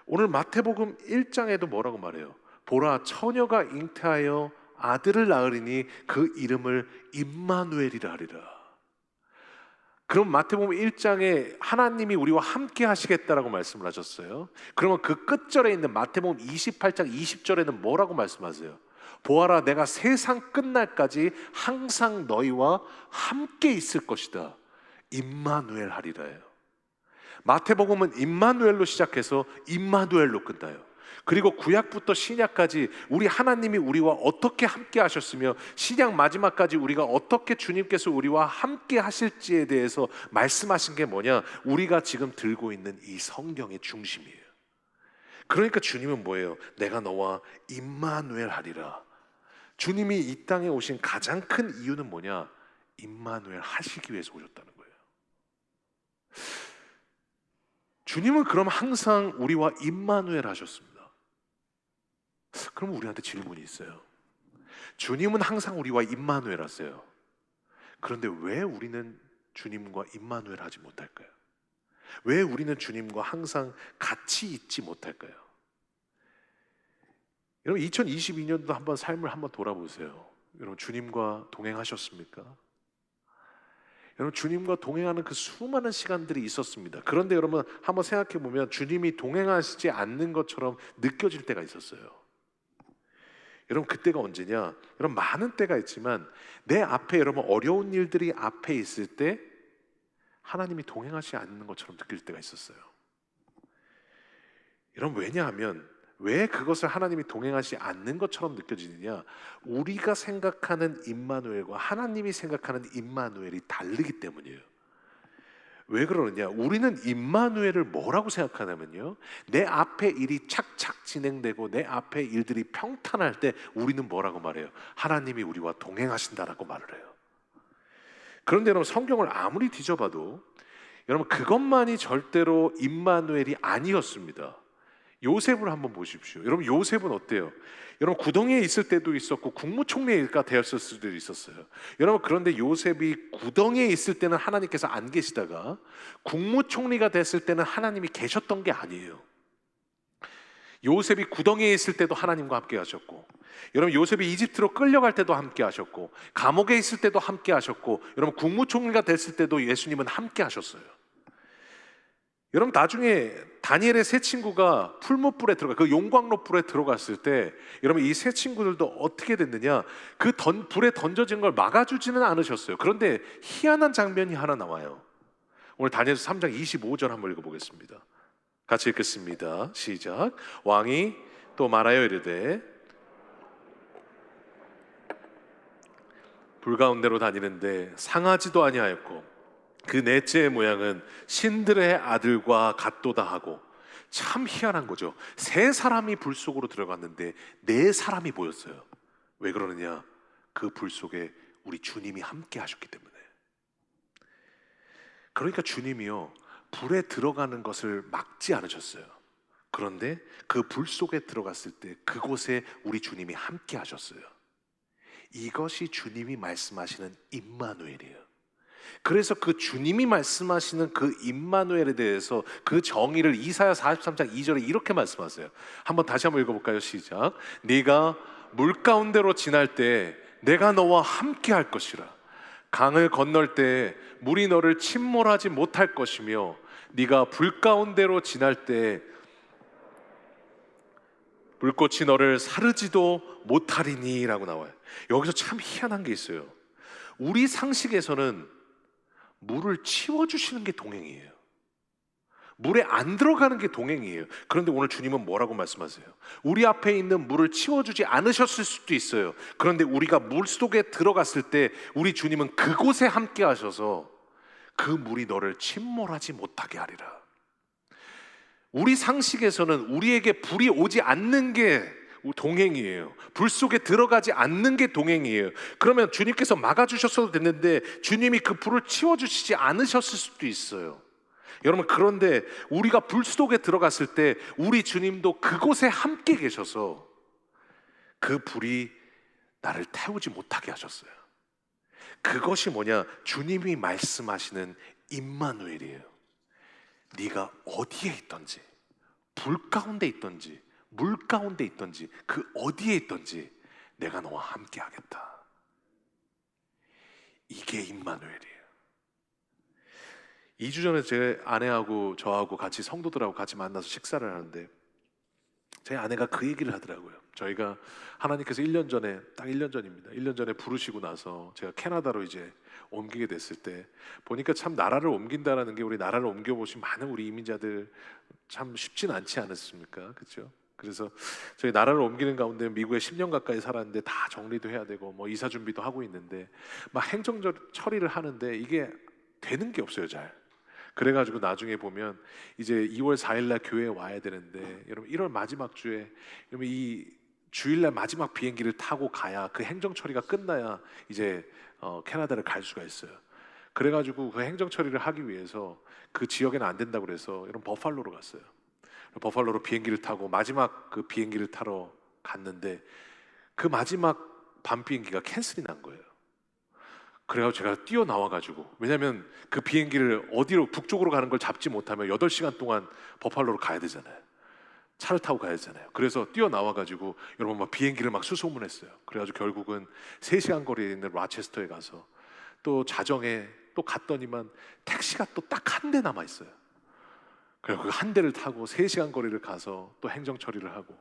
오늘 마태복음 1장에도 뭐라고 말해요? 보라, 처녀가 잉태하여 아들을 낳으리니 그 이름을 임마누엘이라 하리라. 그럼 마태복음 1장에 하나님이 우리와 함께 하시겠다라고 말씀을 하셨어요. 그러면 그 끝절에 있는 마태복음 28장 20절에는 뭐라고 말씀하세요? 보아라, 내가 세상 끝날까지 항상 너희와 함께 있을 것이다. 임마누엘 하리라예요. 마태복음은 임마누엘로 시작해서 임마누엘로 끝나요. 그리고 구약부터 신약까지 우리 하나님이 우리와 어떻게 함께 하셨으며 신약 마지막까지 우리가 어떻게 주님께서 우리와 함께 하실지에 대해서 말씀하신 게 뭐냐? 우리가 지금 들고 있는 이 성경의 중심이에요. 그러니까 주님은 뭐예요? 내가 너와 임마누엘 하리라. 주님이 이 땅에 오신 가장 큰 이유는 뭐냐? 임마누엘 하시기 위해서 오셨다는 거예요. 주님은 그럼 항상 우리와 임마누엘 하셨습니다. 그럼 우리한테 질문이 있어요. 주님은 항상 우리와 임마누엘 하세요. 그런데 왜 우리는 주님과 임마누엘 하지 못할까요? 왜 우리는 주님과 항상 같이 있지 못할까요? 여러분, 2022년도 한번 삶을 한번 돌아보세요. 여러분, 주님과 동행하셨습니까? 여러분, 주님과 동행하는 그 수많은 시간들이 있었습니다. 그런데 여러분, 한번 생각해 보면 주님이 동행하시지 않는 것처럼 느껴질 때가 있었어요. 여러분, 그때가 언제냐? 여러분, 많은 때가 있지만 내 앞에 여러분 어려운 일들이 앞에 있을 때 하나님이 동행하지 않는 것처럼 느낄 때가 있었어요. 여러분, 왜냐하면 왜 그것을 하나님이 동행하지 않는 것처럼 느껴지느냐? 우리가 생각하는 임마누엘과 하나님이 생각하는 임마누엘이 다르기 때문이에요. 왜 그러느냐? 우리는 임마누엘을 뭐라고 생각하냐면요, 내 앞에 일이 착착 진행되고 내 앞에 일들이 평탄할 때 우리는 뭐라고 말해요? 하나님이 우리와 동행하신다라고 말을 해요. 그런데 여러분, 성경을 아무리 뒤져봐도 여러분 그것만이 절대로 임마누엘이 아니었습니다. 요셉을 한번 보십시오. 여러분, 요셉은 어때요? 여러분, 구덩이에 있을 때도 있었고 국무총리가 되었을 때도 있었어요. 여러분, 그런데 요셉이 구덩이에 있을 때는 하나님께서 안 계시다가 국무총리가 됐을 때는 하나님이 계셨던 게 아니에요. 요셉이 구덩이에 있을 때도 하나님과 함께 하셨고, 여러분 요셉이 이집트로 끌려갈 때도 함께 하셨고, 감옥에 있을 때도 함께 하셨고, 여러분 국무총리가 됐을 때도 예수님은 함께 하셨어요. 여러분, 나중에 다니엘의 세 친구가 풀무불에 그 용광로 불에 들어갔을 때 여러분, 이 세 친구들도 어떻게 됐느냐? 그 불에 던져진 걸 막아주지는 않으셨어요. 그런데 희한한 장면이 하나 나와요. 오늘 다니엘서 3장 25절 한번 읽어보겠습니다. 같이 읽겠습니다. 시작. 왕이 또 말하여 이르되 불 가운데로 다니는데 상하지도 아니하였고 그 넷째의 모양은 신들의 아들과 같도다 하고. 참 희한한 거죠. 세 사람이 불 속으로 들어갔는데 네 사람이 보였어요. 왜 그러느냐? 그 불 속에 우리 주님이 함께 하셨기 때문에. 그러니까 주님이요, 불에 들어가는 것을 막지 않으셨어요. 그런데 그 불 속에 들어갔을 때 그곳에 우리 주님이 함께 하셨어요. 이것이 주님이 말씀하시는 임마누엘이에요. 그래서 그 주님이 말씀하시는 그 임마누엘에 대해서 그 정의를 이사야 43장 2절에 이렇게 말씀하세요. 한번 다시 한번 읽어볼까요? 시작. 네가 물 가운데로 지날 때 내가 너와 함께 할 것이라. 강을 건널 때 물이 너를 침몰하지 못할 것이며 네가 불 가운데로 지날 때 불꽃이 너를 사르지도 못하리니 라고 나와요. 여기서 참 희한한 게 있어요. 우리 상식에서는 물을 치워주시는 게 동행이에요. 물에 안 들어가는 게 동행이에요. 그런데 오늘 주님은 뭐라고 말씀하세요? 우리 앞에 있는 물을 치워주지 않으셨을 수도 있어요. 그런데 우리가 물 속에 들어갔을 때 우리 주님은 그곳에 함께 하셔서 그 물이 너를 침몰하지 못하게 하리라. 우리 상식에서는 우리에게 불이 오지 않는 게 동행이에요. 불 속에 들어가지 않는 게 동행이에요. 그러면 주님께서 막아주셨어도 됐는데 주님이 그 불을 치워주시지 않으셨을 수도 있어요. 여러분, 그런데 우리가 불 속에 들어갔을 때 우리 주님도 그곳에 함께 계셔서 그 불이 나를 태우지 못하게 하셨어요. 그것이 뭐냐? 주님이 말씀하시는 임마누엘이에요. 네가 어디에 있든지, 불 가운데 있든지 물 가운데 있든지 그 어디에 있든지 내가 너와 함께 하겠다. 이게 임마누엘이에요. 2주 전에 제 아내하고 저하고 같이 성도들하고 같이 만나서 식사를 하는데 제 아내가 그 얘기를 하더라고요. 저희가 하나님께서 1년 전에, 딱 1년 전입니다. 1년 전에 부르시고 나서 제가 캐나다로 이제 옮기게 됐을 때 보니까 참 나라를 옮긴다라는 게, 우리 나라를 옮겨보신 많은 우리 이민자들 참 쉽진 않지 않았습니까? 그렇죠? 그래서 저희 나라를 옮기는 가운데 미국에 10년 가까이 살았는데 다 정리도 해야 되고 뭐 이사 준비도 하고 있는데 막 행정 처리를 하는데 이게 되는 게 없어요, 잘. 그래가지고 나중에 보면 이제 2월 4일날 교회에 와야 되는데 여러분 1월 마지막 주에 여러분 이 주일날 마지막 비행기를 타고 가야 그 행정 처리가 끝나야 이제 캐나다를 갈 수가 있어요. 그래가지고 그 행정 처리를 하기 위해서 그 지역에는 안 된다고 그래서 여러분 버팔로로 갔어요. 버팔로로 비행기를 타고 마지막 그 비행기를 타러 갔는데 그 마지막 밤 비행기가 캔슬이 난 거예요. 그래가지고 제가 뛰어나와가지고, 왜냐면 그 비행기를 어디로 북쪽으로 가는 걸 잡지 못하면 8시간 동안 버팔로로 가야 되잖아요. 차를 타고 가야 되잖아요. 그래서 뛰어나와가지고 여러분 막 비행기를 막 수소문했어요. 그래가지고 결국은 3시간 거리에 있는 라체스터에 가서 또 자정에 또 갔더니만 택시가 또 딱 한 대 남아있어요. 그래서 그 한 대를 타고 3시간 거리를 가서 또 행정 처리를 하고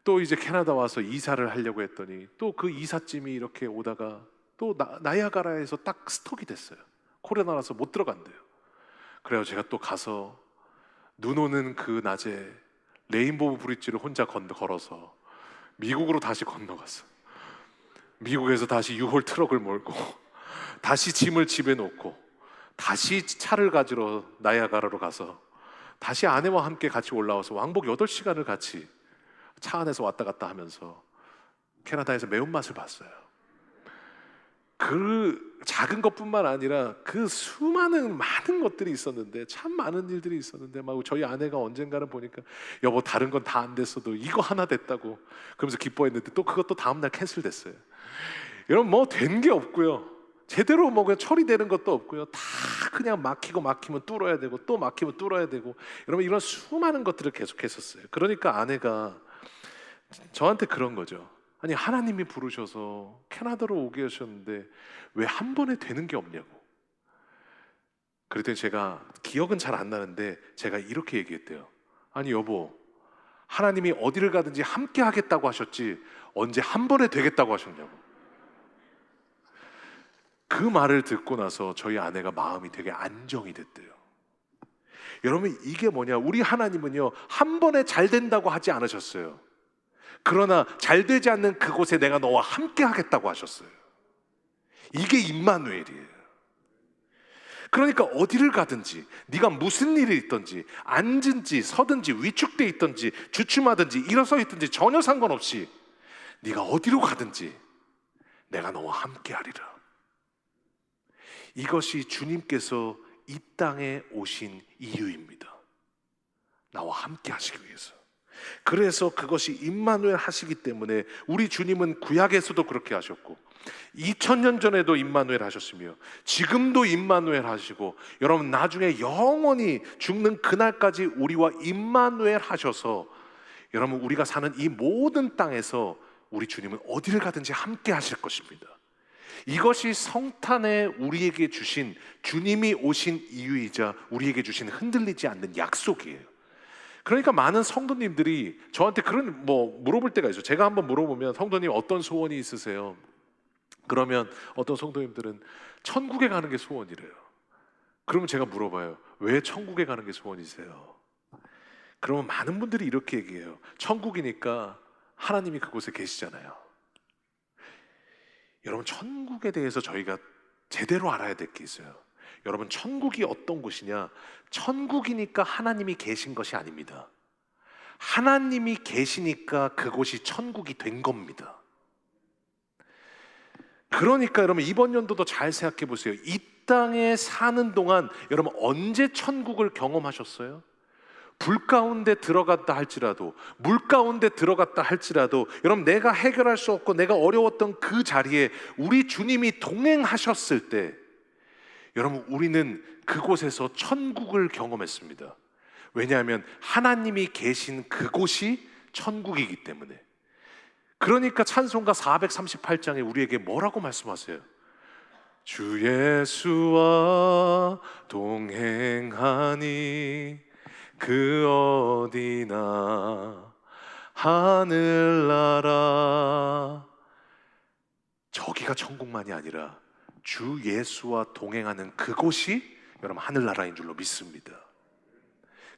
또 이제 캐나다 와서 이사를 하려고 했더니 또 그 이삿짐이 이렇게 오다가 또 나이아가라에서 딱 스톡이 됐어요. 코로나라서 못 들어간대요. 그래서 제가 또 가서 눈 오는 그 낮에 레인보우 브릿지를 혼자 걸어서 미국으로 다시 건너갔어. 미국에서 다시 U-Haul 트럭을 몰고 다시 짐을 집에 놓고 다시 차를 가지러 나이아가라로 가서 다시 아내와 함께 같이 올라와서 왕복 8시간을 같이 차 안에서 왔다 갔다 하면서 캐나다에서 매운맛을 봤어요. 그 작은 것뿐만 아니라 그 수많은 많은 것들이 있었는데, 참 많은 일들이 있었는데 막 저희 아내가 언젠가는 보니까 여보 다른 건 다 안 됐어도 이거 하나 됐다고 그러면서 기뻐했는데 또 그것도 다음날 캔슬됐어요. 여러분 뭐 된 게 없고요, 제대로 뭐 그냥 처리되는 것도 없고요, 다 그냥 막히면 뚫어야 되고 또 막히면 뚫어야 되고, 여러분 이런 수많은 것들을 계속했었어요. 그러니까 아내가 저한테 그런 거죠. 아니 하나님이 부르셔서 캐나다로 오게 하셨는데 왜 한 번에 되는 게 없냐고. 그랬더니 제가 기억은 잘 안 나는데 제가 이렇게 얘기했대요. 아니 여보, 하나님이 어디를 가든지 함께 하겠다고 하셨지 언제 한 번에 되겠다고 하셨냐고. 그 말을 듣고 나서 저희 아내가 마음이 되게 안정이 됐대요. 여러분 이게 뭐냐, 우리 하나님은요 한 번에 잘 된다고 하지 않으셨어요. 그러나 잘 되지 않는 그곳에 내가 너와 함께 하겠다고 하셨어요. 이게 임마누엘이에요. 그러니까 어디를 가든지, 네가 무슨 일이 있든지, 앉은지 서든지 위축돼 있든지 주춤하든지 일어서 있든지 전혀 상관없이 네가 어디로 가든지 내가 너와 함께 하리라. 이것이 주님께서 이 땅에 오신 이유입니다. 나와 함께 하시기 위해서. 그래서 그것이 임마누엘 하시기 때문에 우리 주님은 구약에서도 그렇게 하셨고 2000년 전에도 임마누엘 하셨으며 지금도 임마누엘 하시고, 여러분 나중에 영원히 죽는 그날까지 우리와 임마누엘 하셔서 여러분 우리가 사는 이 모든 땅에서 우리 주님은 어디를 가든지 함께 하실 것입니다. 이것이 성탄에 우리에게 주신, 주님이 오신 이유이자 우리에게 주신 흔들리지 않는 약속이에요. 그러니까 많은 성도님들이 저한테 그런 물어볼 때가 있어요. 제가 한번 물어보면 성도님 어떤 소원이 있으세요? 그러면 어떤 성도님들은 천국에 가는 게 소원이래요. 그러면 제가 물어봐요. 왜 천국에 가는 게 소원이세요? 그러면 많은 분들이 이렇게 얘기해요. 천국이니까 하나님이 그곳에 계시잖아요. 여러분, 천국에 대해서 저희가 제대로 알아야 될 게 있어요. 여러분, 천국이 어떤 곳이냐? 천국이니까 하나님이 계신 것이 아닙니다. 하나님이 계시니까 그곳이 천국이 된 겁니다. 그러니까 여러분, 이번 연도도 잘 생각해 보세요. 이 땅에 사는 동안 여러분 언제 천국을 경험하셨어요? 불 가운데 들어갔다 할지라도, 물 가운데 들어갔다 할지라도, 여러분 내가 해결할 수 없고 내가 어려웠던 그 자리에 우리 주님이 동행하셨을 때 여러분 우리는 그곳에서 천국을 경험했습니다. 왜냐하면 하나님이 계신 그곳이 천국이기 때문에. 그러니까 찬송가 438장에 우리에게 뭐라고 말씀하세요? 주 예수와 동행하니 그 어디나 하늘나라. 저기가 천국만이 아니라 주 예수와 동행하는 그곳이 여러분 하늘나라인 줄로 믿습니다.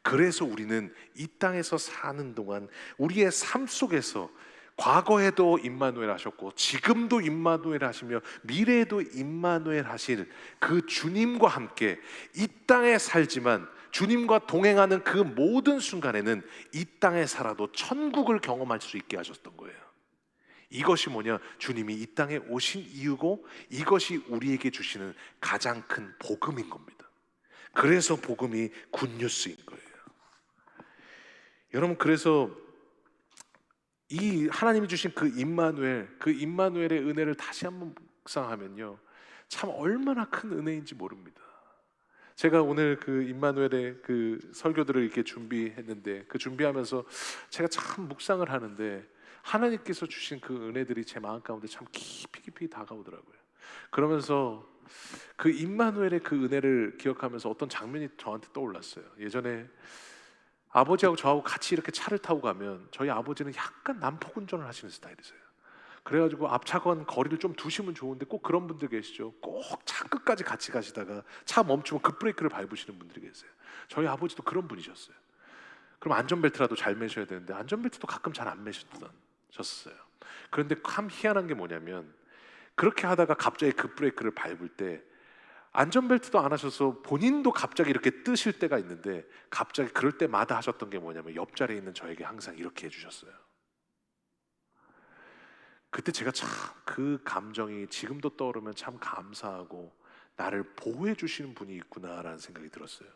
그래서 우리는 이 땅에서 사는 동안 우리의 삶 속에서 과거에도 임마누엘 하셨고 지금도 임마누엘 하시며 미래에도 임마누엘 하실 그 주님과 함께 이 땅에 살지만 주님과 동행하는 그 모든 순간에는 이 땅에 살아도 천국을 경험할 수 있게 하셨던 거예요. 이것이 뭐냐? 주님이 이 땅에 오신 이유고 이것이 우리에게 주시는 가장 큰 복음인 겁니다. 그래서 복음이 굿뉴스인 거예요. 여러분, 그래서 이 하나님이 주신 그 임마누엘의 은혜를 다시 한번 묵상하면요, 참 얼마나 큰 은혜인지 모릅니다. 제가 오늘 그 임마누엘의 그 설교들을 이렇게 준비했는데 그 준비하면서 제가 참 묵상을 하는데 하나님께서 주신 그 은혜들이 제 마음 가운데 참 깊이 다가오더라고요. 그러면서 그 임마누엘의 그 은혜를 기억하면서 어떤 장면이 저한테 떠올랐어요. 예전에 아버지하고 저하고 같이 이렇게 차를 타고 가면 저희 아버지는 약간 난폭 운전을 하시는 스타일이세요. 그래가지고 앞차건 거리를 좀 두시면 좋은데 꼭 그런 분들 계시죠. 꼭 차 끝까지 같이 가시다가 차 멈추면 급브레이크를 밟으시는 분들이 계세요. 저희 아버지도 그런 분이셨어요. 그럼 안전벨트라도 잘 매셔야 되는데 안전벨트도 가끔 잘 안 매셨어요. 그런데 참 희한한 게 뭐냐면 그렇게 하다가 갑자기 급브레이크를 밟을 때 안전벨트도 안 하셔서 본인도 갑자기 이렇게 뜨실 때가 있는데 갑자기 그럴 때마다 하셨던 게 뭐냐면 옆자리에 있는 저에게 항상 이렇게 해주셨어요. 그때 제가 참 그 감정이 지금도 떠오르면 참 감사하고 나를 보호해 주시는 분이 있구나라는 생각이 들었어요.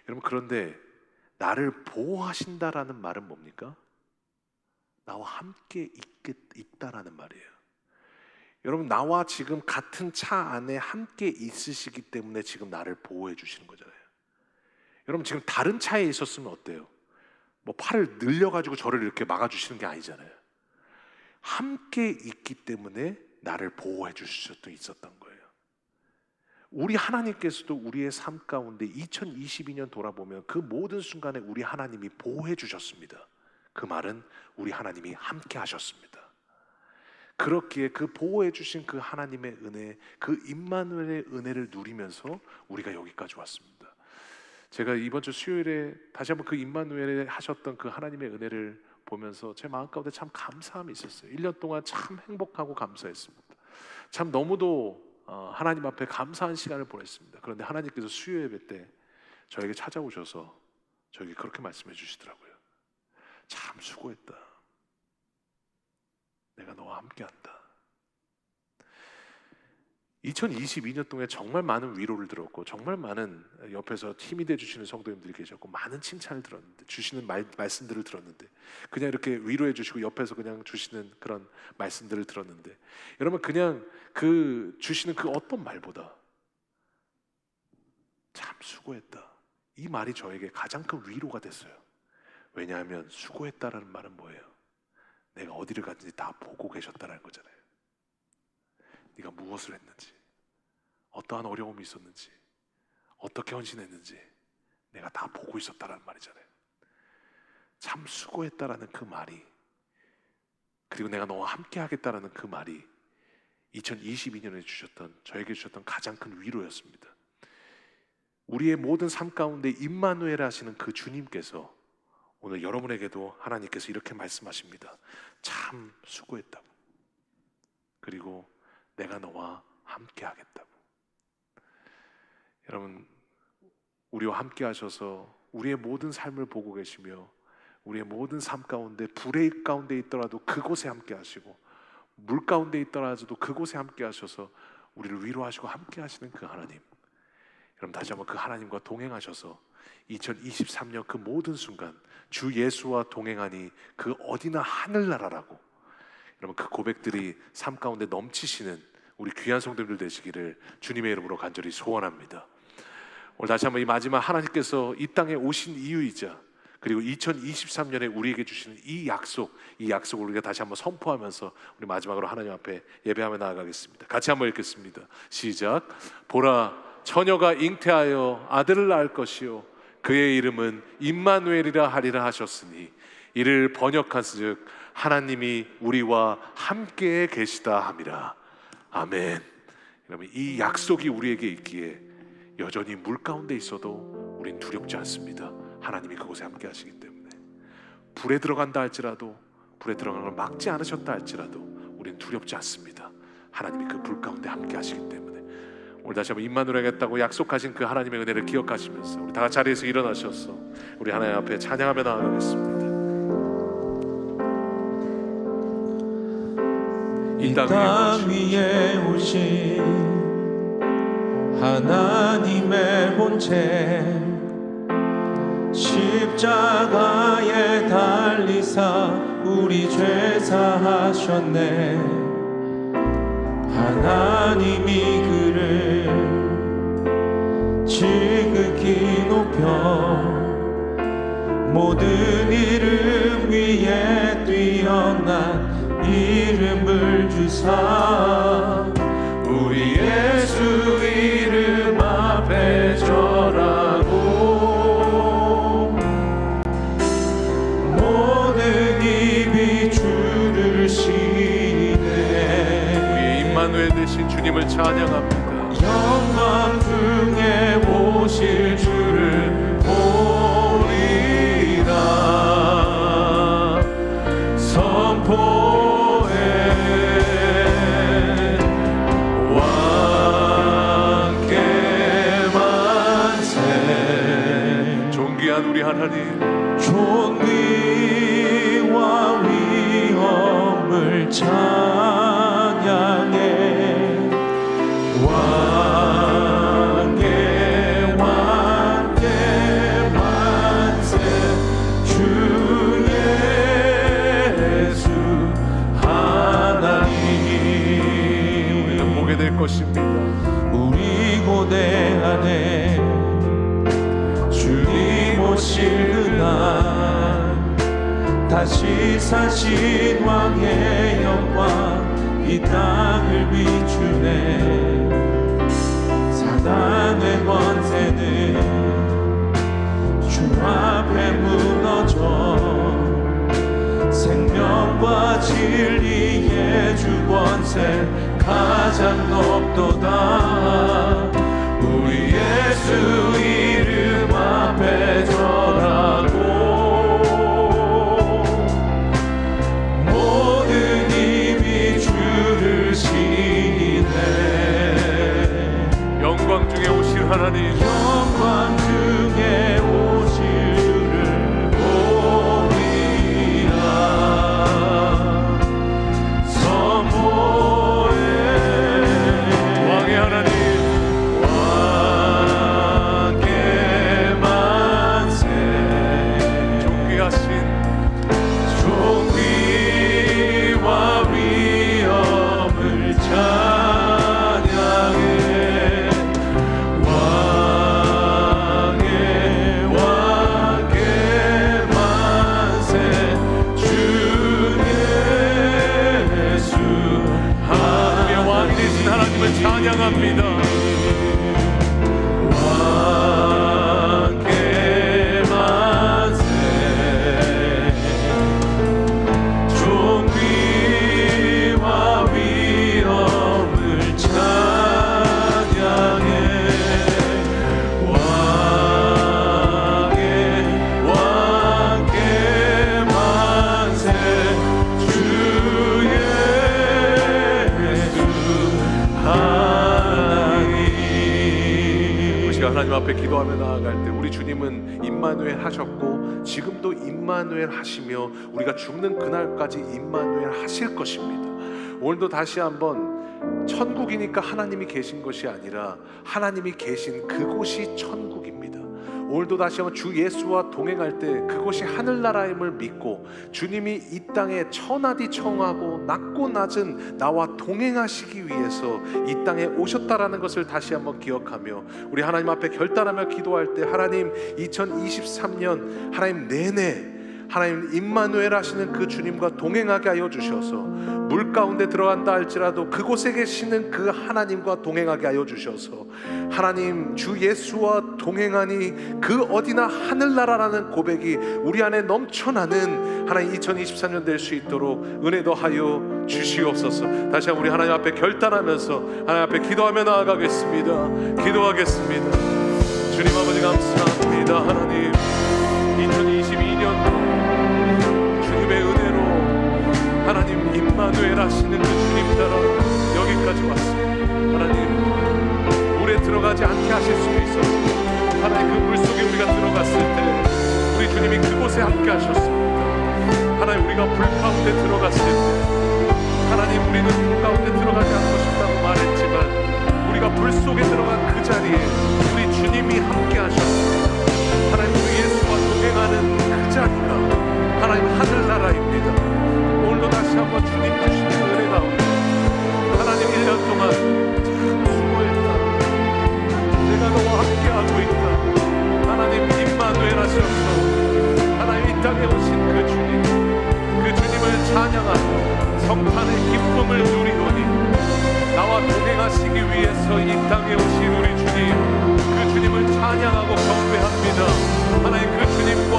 여러분, 그런데 나를 보호하신다라는 말은 뭡니까? 나와 함께 있다라는 말이에요. 여러분, 나와 지금 같은 차 안에 함께 있으시기 때문에 지금 나를 보호해 주시는 거잖아요. 여러분, 지금 다른 차에 있었으면 어때요? 팔을 늘려가지고 저를 이렇게 막아주시는 게 아니잖아요. 함께 있기 때문에 나를 보호해 주실 수도 있었던 거예요. 우리 하나님께서도 우리의 삶 가운데 2022년 돌아보면 그 모든 순간에 우리 하나님이 보호해 주셨습니다. 그 말은 우리 하나님이 함께 하셨습니다. 그렇기에 그 보호해 주신 그 하나님의 은혜, 그 임마누엘의 은혜를 누리면서 우리가 여기까지 왔습니다. 제가 이번 주 수요일에 다시 한번 그 임마누엘에 하셨던 그 하나님의 은혜를 보면서 제 마음 가운데 참 감사함이 있었어요. 1년 동안 참 행복하고 감사했습니다. 참 너무도 하나님 앞에 감사한 시간을 보냈습니다. 그런데 하나님께서 수요 예배 때 저에게 찾아오셔서 저에게 그렇게 말씀해 주시더라고요. 참 수고했다. 내가 너와 함께한다. 2022년 동안 정말 많은 위로를 들었고 정말 많은 옆에서 힘이 돼주시는 성도님들이 계셨고 많은 칭찬을 들었는데 주시는 말씀들을 들었는데 그냥 이렇게 위로해 주시고 옆에서 그냥 주시는 그런 말씀들을 들었는데 여러분, 그냥 그 주시는 그 어떤 말보다 참 수고했다, 이 말이 저에게 가장 큰 위로가 됐어요. 왜냐하면 수고했다라는 말은 뭐예요? 내가 어디를 갔는지 다 보고 계셨다는 거잖아요. 네가 무엇을 했는지, 어떠한 어려움이 있었는지, 어떻게 헌신했는지 내가 다 보고 있었다는 말이잖아요. 참 수고했다라는 그 말이, 그리고 내가 너와 함께 하겠다라는 그 말이 2022년에 저에게 주셨던 가장 큰 위로였습니다. 우리의 모든 삶 가운데 임마누엘 하시는 그 주님께서 오늘 여러분에게도 하나님께서 이렇게 말씀하십니다. 참 수고했다고, 그리고 내가 너와 함께 하겠다고. 여러분, 우리와 함께 하셔서 우리의 모든 삶을 보고 계시며, 우리의 모든 삶 가운데 불의 가운데 있더라도 그곳에 함께 하시고, 물 가운데 있더라도 그곳에 함께 하셔서 우리를 위로하시고 함께 하시는 그 하나님, 여러분 다시 한번 그 하나님과 동행하셔서 2023년 그 모든 순간 주 예수와 동행하니 그 어디나 하늘나라라고, 여러분 그 고백들이 삶 가운데 넘치시는 우리 귀한 성도님들 되시기를 주님의 이름으로 간절히 소원합니다. 오늘 다시 한번 이 마지막 하나님께서 이 땅에 오신 이유이자, 그리고 2023년에 우리에게 주시는 이 약속을 우리가 다시 한번 선포하면서 우리 마지막으로 하나님 앞에 예배하며 나아가겠습니다. 같이 한번 읽겠습니다. 시작. 보라, 처녀가 잉태하여 아들을 낳을 것이요 그의 이름은 임마누엘이라 하리라 하셨으니, 이를 번역한즉 하나님이 우리와 함께 계시다 함이라. 아멘. 여러분, 이 약속이 우리에게 있기에 여전히 물 가운데 있어도 우린 두렵지 않습니다. 하나님이 그곳에 함께 하시기 때문에. 불에 들어간다 할지라도, 불에 들어가는 걸 막지 않으셨다 할지라도 우린 두렵지 않습니다. 하나님이 그 불 가운데 함께 하시기 때문에. 오늘 다시 한번 임마누엘 하겠다고 약속하신 그 하나님의 은혜를 기억하시면서 우리 다 같이 자리에서 일어나셔서 우리 하나님 앞에 찬양하며 나아가겠습니다. 이 땅 위에 오신 하나님의 본체, 십자가에 달리사 우리 죄 사하셨네. 하나님이 그를 지극히 높여 모든 이름 위에 뛰어난 이름을 주사 우리 예수 이름 앞에 절하고 모든 입이 주를 시네. 우리 임마누엘 되신 주님을 찬양합니다. 영광 중에 오실 주를 보리라. 선포해 왕께 만세. 존귀한 우리 하나님, 존귀와 위엄을 찬양해. 왕께 만세. 주 예수 하나님, 우리는 보게 될 것입니다. 우리 고대 안에 주님 오실 그날 다시 사신 왕의 영광 이 땅을 비추네. 사단의 권세는 주 앞에 무너져 생명과 진리의 주 권세 가장 높도다. 우리 예수 이름 앞에 절하고 모든 입이 주를 시네. 영광 중에 오실 하나님, 영광 중에 오실 주를 보리라. 선포해 왕의 하나님, 기도하며 나아갈 때 우리 주님은 임마누엘 하셨고 지금도 임마누엘 하시며 우리가 죽는 그날까지 임마누엘 하실 것입니다. 오늘도 다시 한번 천국이니까 하나님이 계신 것이 아니라 하나님이 계신 그곳이 천국입니다. 오늘도 다시 한번 주 예수와 동행할 때 그곳이 하늘나라임을 믿고 주님이 이 땅에 천하디 청하고 낮고 낮은 나와 동행하시기 위해서 이 땅에 오셨다라는 것을 다시 한번 기억하며 우리 하나님 앞에 결단하며 기도할 때 하나님 2023년 하나님 내내 하나님 임마누엘 하시는 그 주님과 동행하게 하여 주셔서 물 가운데 들어간다 할지라도 그곳에 계시는 그 하나님과 동행하게 하여 주셔서 하나님 주 예수와 동행하니 그 어디나 하늘나라라는 고백이 우리 안에 넘쳐나는 하나님 2024년 될 수 있도록 은혜 더하여 주시옵소서. 다시 한번 우리 하나님 앞에 결단하면서 하나님 앞에 기도하며 나아가겠습니다. 기도하겠습니다. 주님 아버지 감사합니다. 하나님 2022년 주님의 은혜로 하나님 임마누엘 하시는 그 주님 따라 여기까지 왔습니다. 하나님 물에 들어가지 않게 하실 수도 있었고 하나님 그 물속에 우리가 들어갔을 때 우리 주님이 그곳에 함께 하셨습니다. 하나님 우리가 불 가운데 들어갔을 때 하나님 우리는 불 가운데 들어가지 않고 싶다고 말했지만 우리가 불 속에 들어간 그 자리에 우리 주님이 함께 하셨습니다. 하나님 우리 예수와 동행하는 그 자리가 하나님 하늘나라입니다. 오늘도 다시 한번 주님 주시는 은혜 가운데 하나님 1년 동안 참 수고했다. 내가 너와 함께하고 있다. 하나님 임마누엘 하셔서 하나님 이 땅에 오신 그 주님을 찬양하고 성탄의 기쁨을 누리노니 나와 동행하시기 위해서 이 땅에 오신 우리 주님 그 주님을 찬양하고 경배합니다. 하나님 그 주님과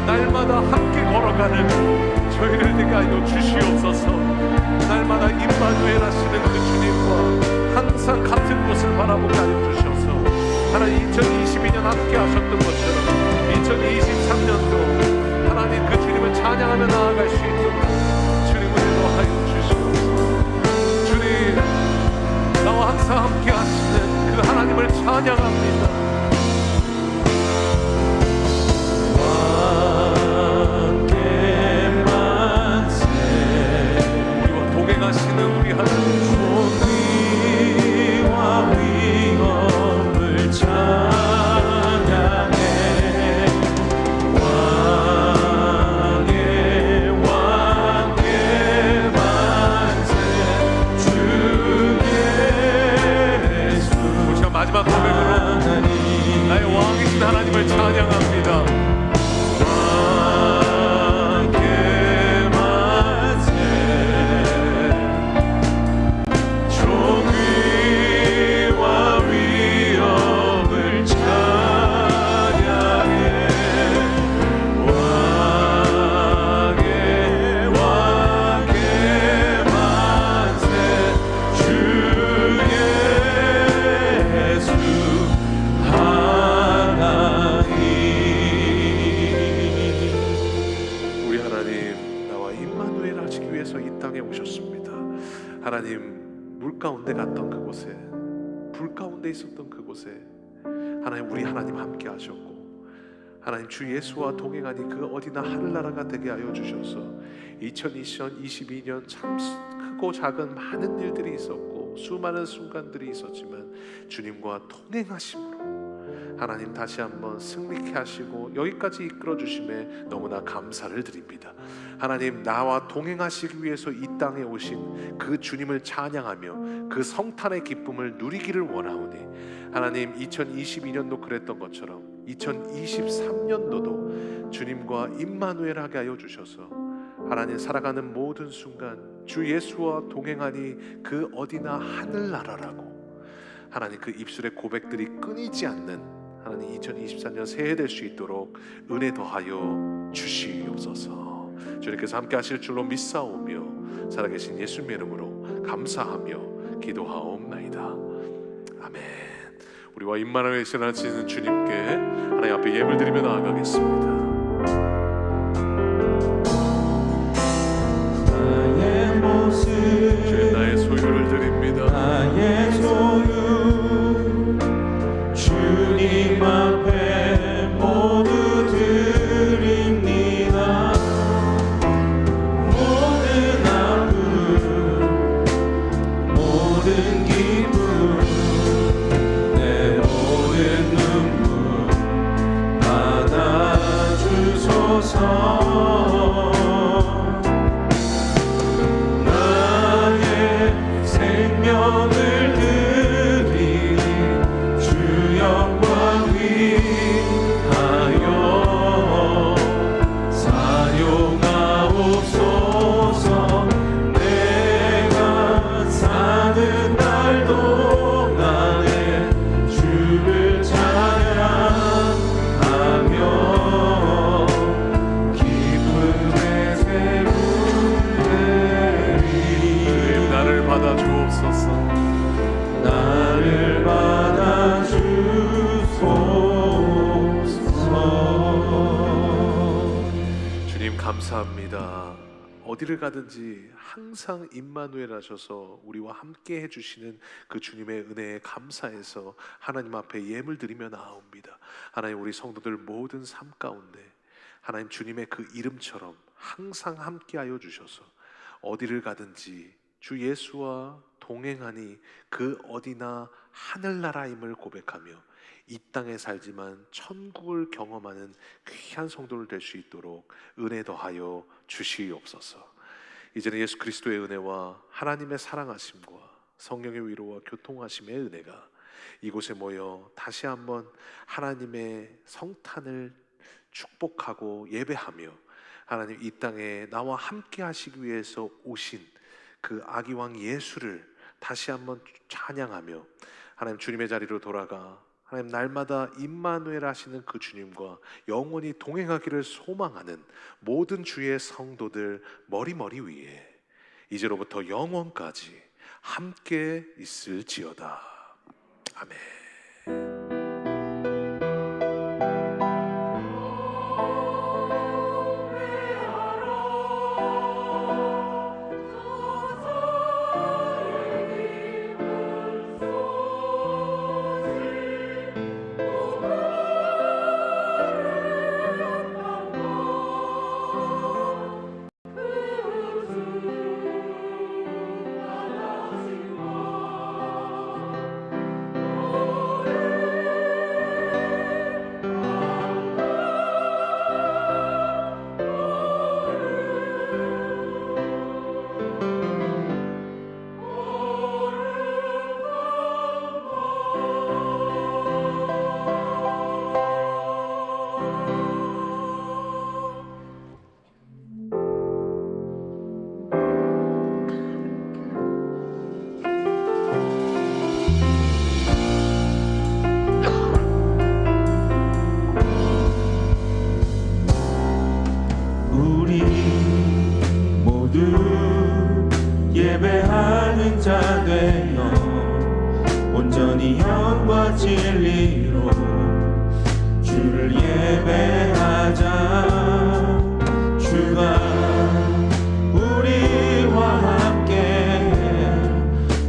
날마다 함께 걸어가는 저희를 되게 하여 주시옵소서. 날마다 임마누엘 하시는 그 주님과 항상 같은 곳을 바라보게 하여 주셔서 하나님 2022년 함께 하셨던 것처럼 2023년도 하나님 그 주님을 찬양하며 나아갈 수 있도록 주님 은혜로 하여 주시옵소서. 주님 나와 항상 함께 하시는 그 하나님을 찬양합니다. 우리와 동행하시는 우리 하나님 존귀와 위엄을 찬양해 왕의 만세 주 예수. 우리 시간 마지막 고백으로 나의 왕이신 하나님을 찬양합니다. 하나님 물 가운데 갔던 그곳에 불 가운데 있었던 그곳에 하나님 우리 하나님 함께 하셨고 하나님 주 예수와 동행하니 그 어디나 하늘나라가 되게 하여 주셔서 2022년 참 크고 작은 많은 일들이 있었고 수많은 순간들이 있었지만 주님과 동행하심으로 하나님 다시 한번 승리케 하시고 여기까지 이끌어 주심에 너무나 감사를 드립니다. 하나님 나와 동행하시기 위해서 이 땅에 오신 그 주님을 찬양하며 그 성탄의 기쁨을 누리기를 원하오니 하나님 2022년도 그랬던 것처럼 2023년도도 주님과 임마누엘 하게 하여 주셔서 하나님 살아가는 모든 순간 주 예수와 동행하니 그 어디나 하늘나라라고 하나님 그 입술의 고백들이 끊이지 않는 하나님 2024년 새해 될 수 있도록 은혜 더하여 주시옵소서. 주님께서 함께 하실 줄로 믿사오며 살아계신 예수님의 이름으로 감사하며 기도하옵나이다. 아멘. 우리와 임마누엘 하시는 주님께 하나님 앞에 예물 드리며 나아가겠습니다. 나의 모습 주님 나의 소유를 드립니다. 나의 소유 주님 나의 생명을 드리 주 영광 위하여 사용하옵소서. 내가 사는 날 동안에 주를 찬양하며 기쁨의 새로운 나를 받아 주옵소서. 나를 받아 주소서. 주님 감사합니다. 어디를 가든지 항상 임마누엘 하셔서 우리와 함께 해주시는 그 주님의 은혜에 감사해서 하나님 앞에 예물 드리며 나아옵니다. 하나님, 우리 성도들 모든 삶 가운데 하나님 주님의 그 이름처럼 항상 함께하여 주셔서 어디를 가든지 주 예수와 동행하니 그 어디나 하늘나라임을 고백하며 이 땅에 살지만 천국을 경험하는 귀한 성도를 될 수 있도록 은혜 더하여 주시옵소서. 이제는 예수 그리스도의 은혜와 하나님의 사랑하심과 성령의 위로와 교통하심의 은혜가 이곳에 모여 다시 한번 하나님의 성탄을 축복하고 예배하며 하나님 이 땅에 나와 함께 하시기 위해서 오신 그 아기왕 예수를 다시 한번 찬양하며 하나님 주님의 자리로 돌아가 하나님 날마다 임마누엘 하시는 그 주님과 영원히 동행하기를 소망하는 모든 주의 성도들 머리머리 위에 이제로부터 영원까지 함께 있을지어다. 아멘. 우리 모두 예배하는 자 되어 온전히 영과 진리로 주를 예배하자. 주가 우리와 함께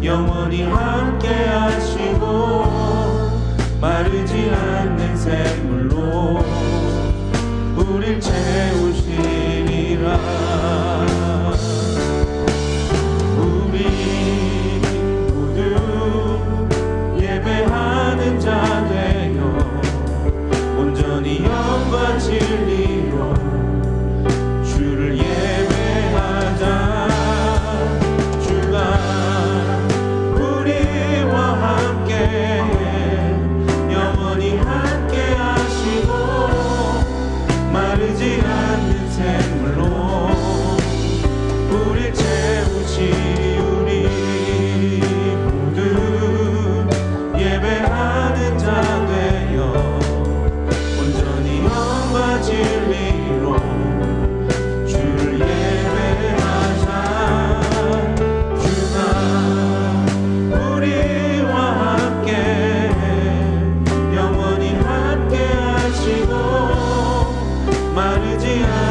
영원히 함께 하시고 마르지 않는 샘물로 우릴 채우시리라. 우리 모두 예배하는 자 되어 온전히 영과 진리로 주를 예배하자. 주가 우리와 함께 영원히 함께 하시고 마르지 않는 샘물로 우릴 채우시우리. 모두 예배하는 자 되어 온전히 영과 진리로 주를 예배하자. 주가 우리와 함께 영원히 함께 하시고 마르지 않는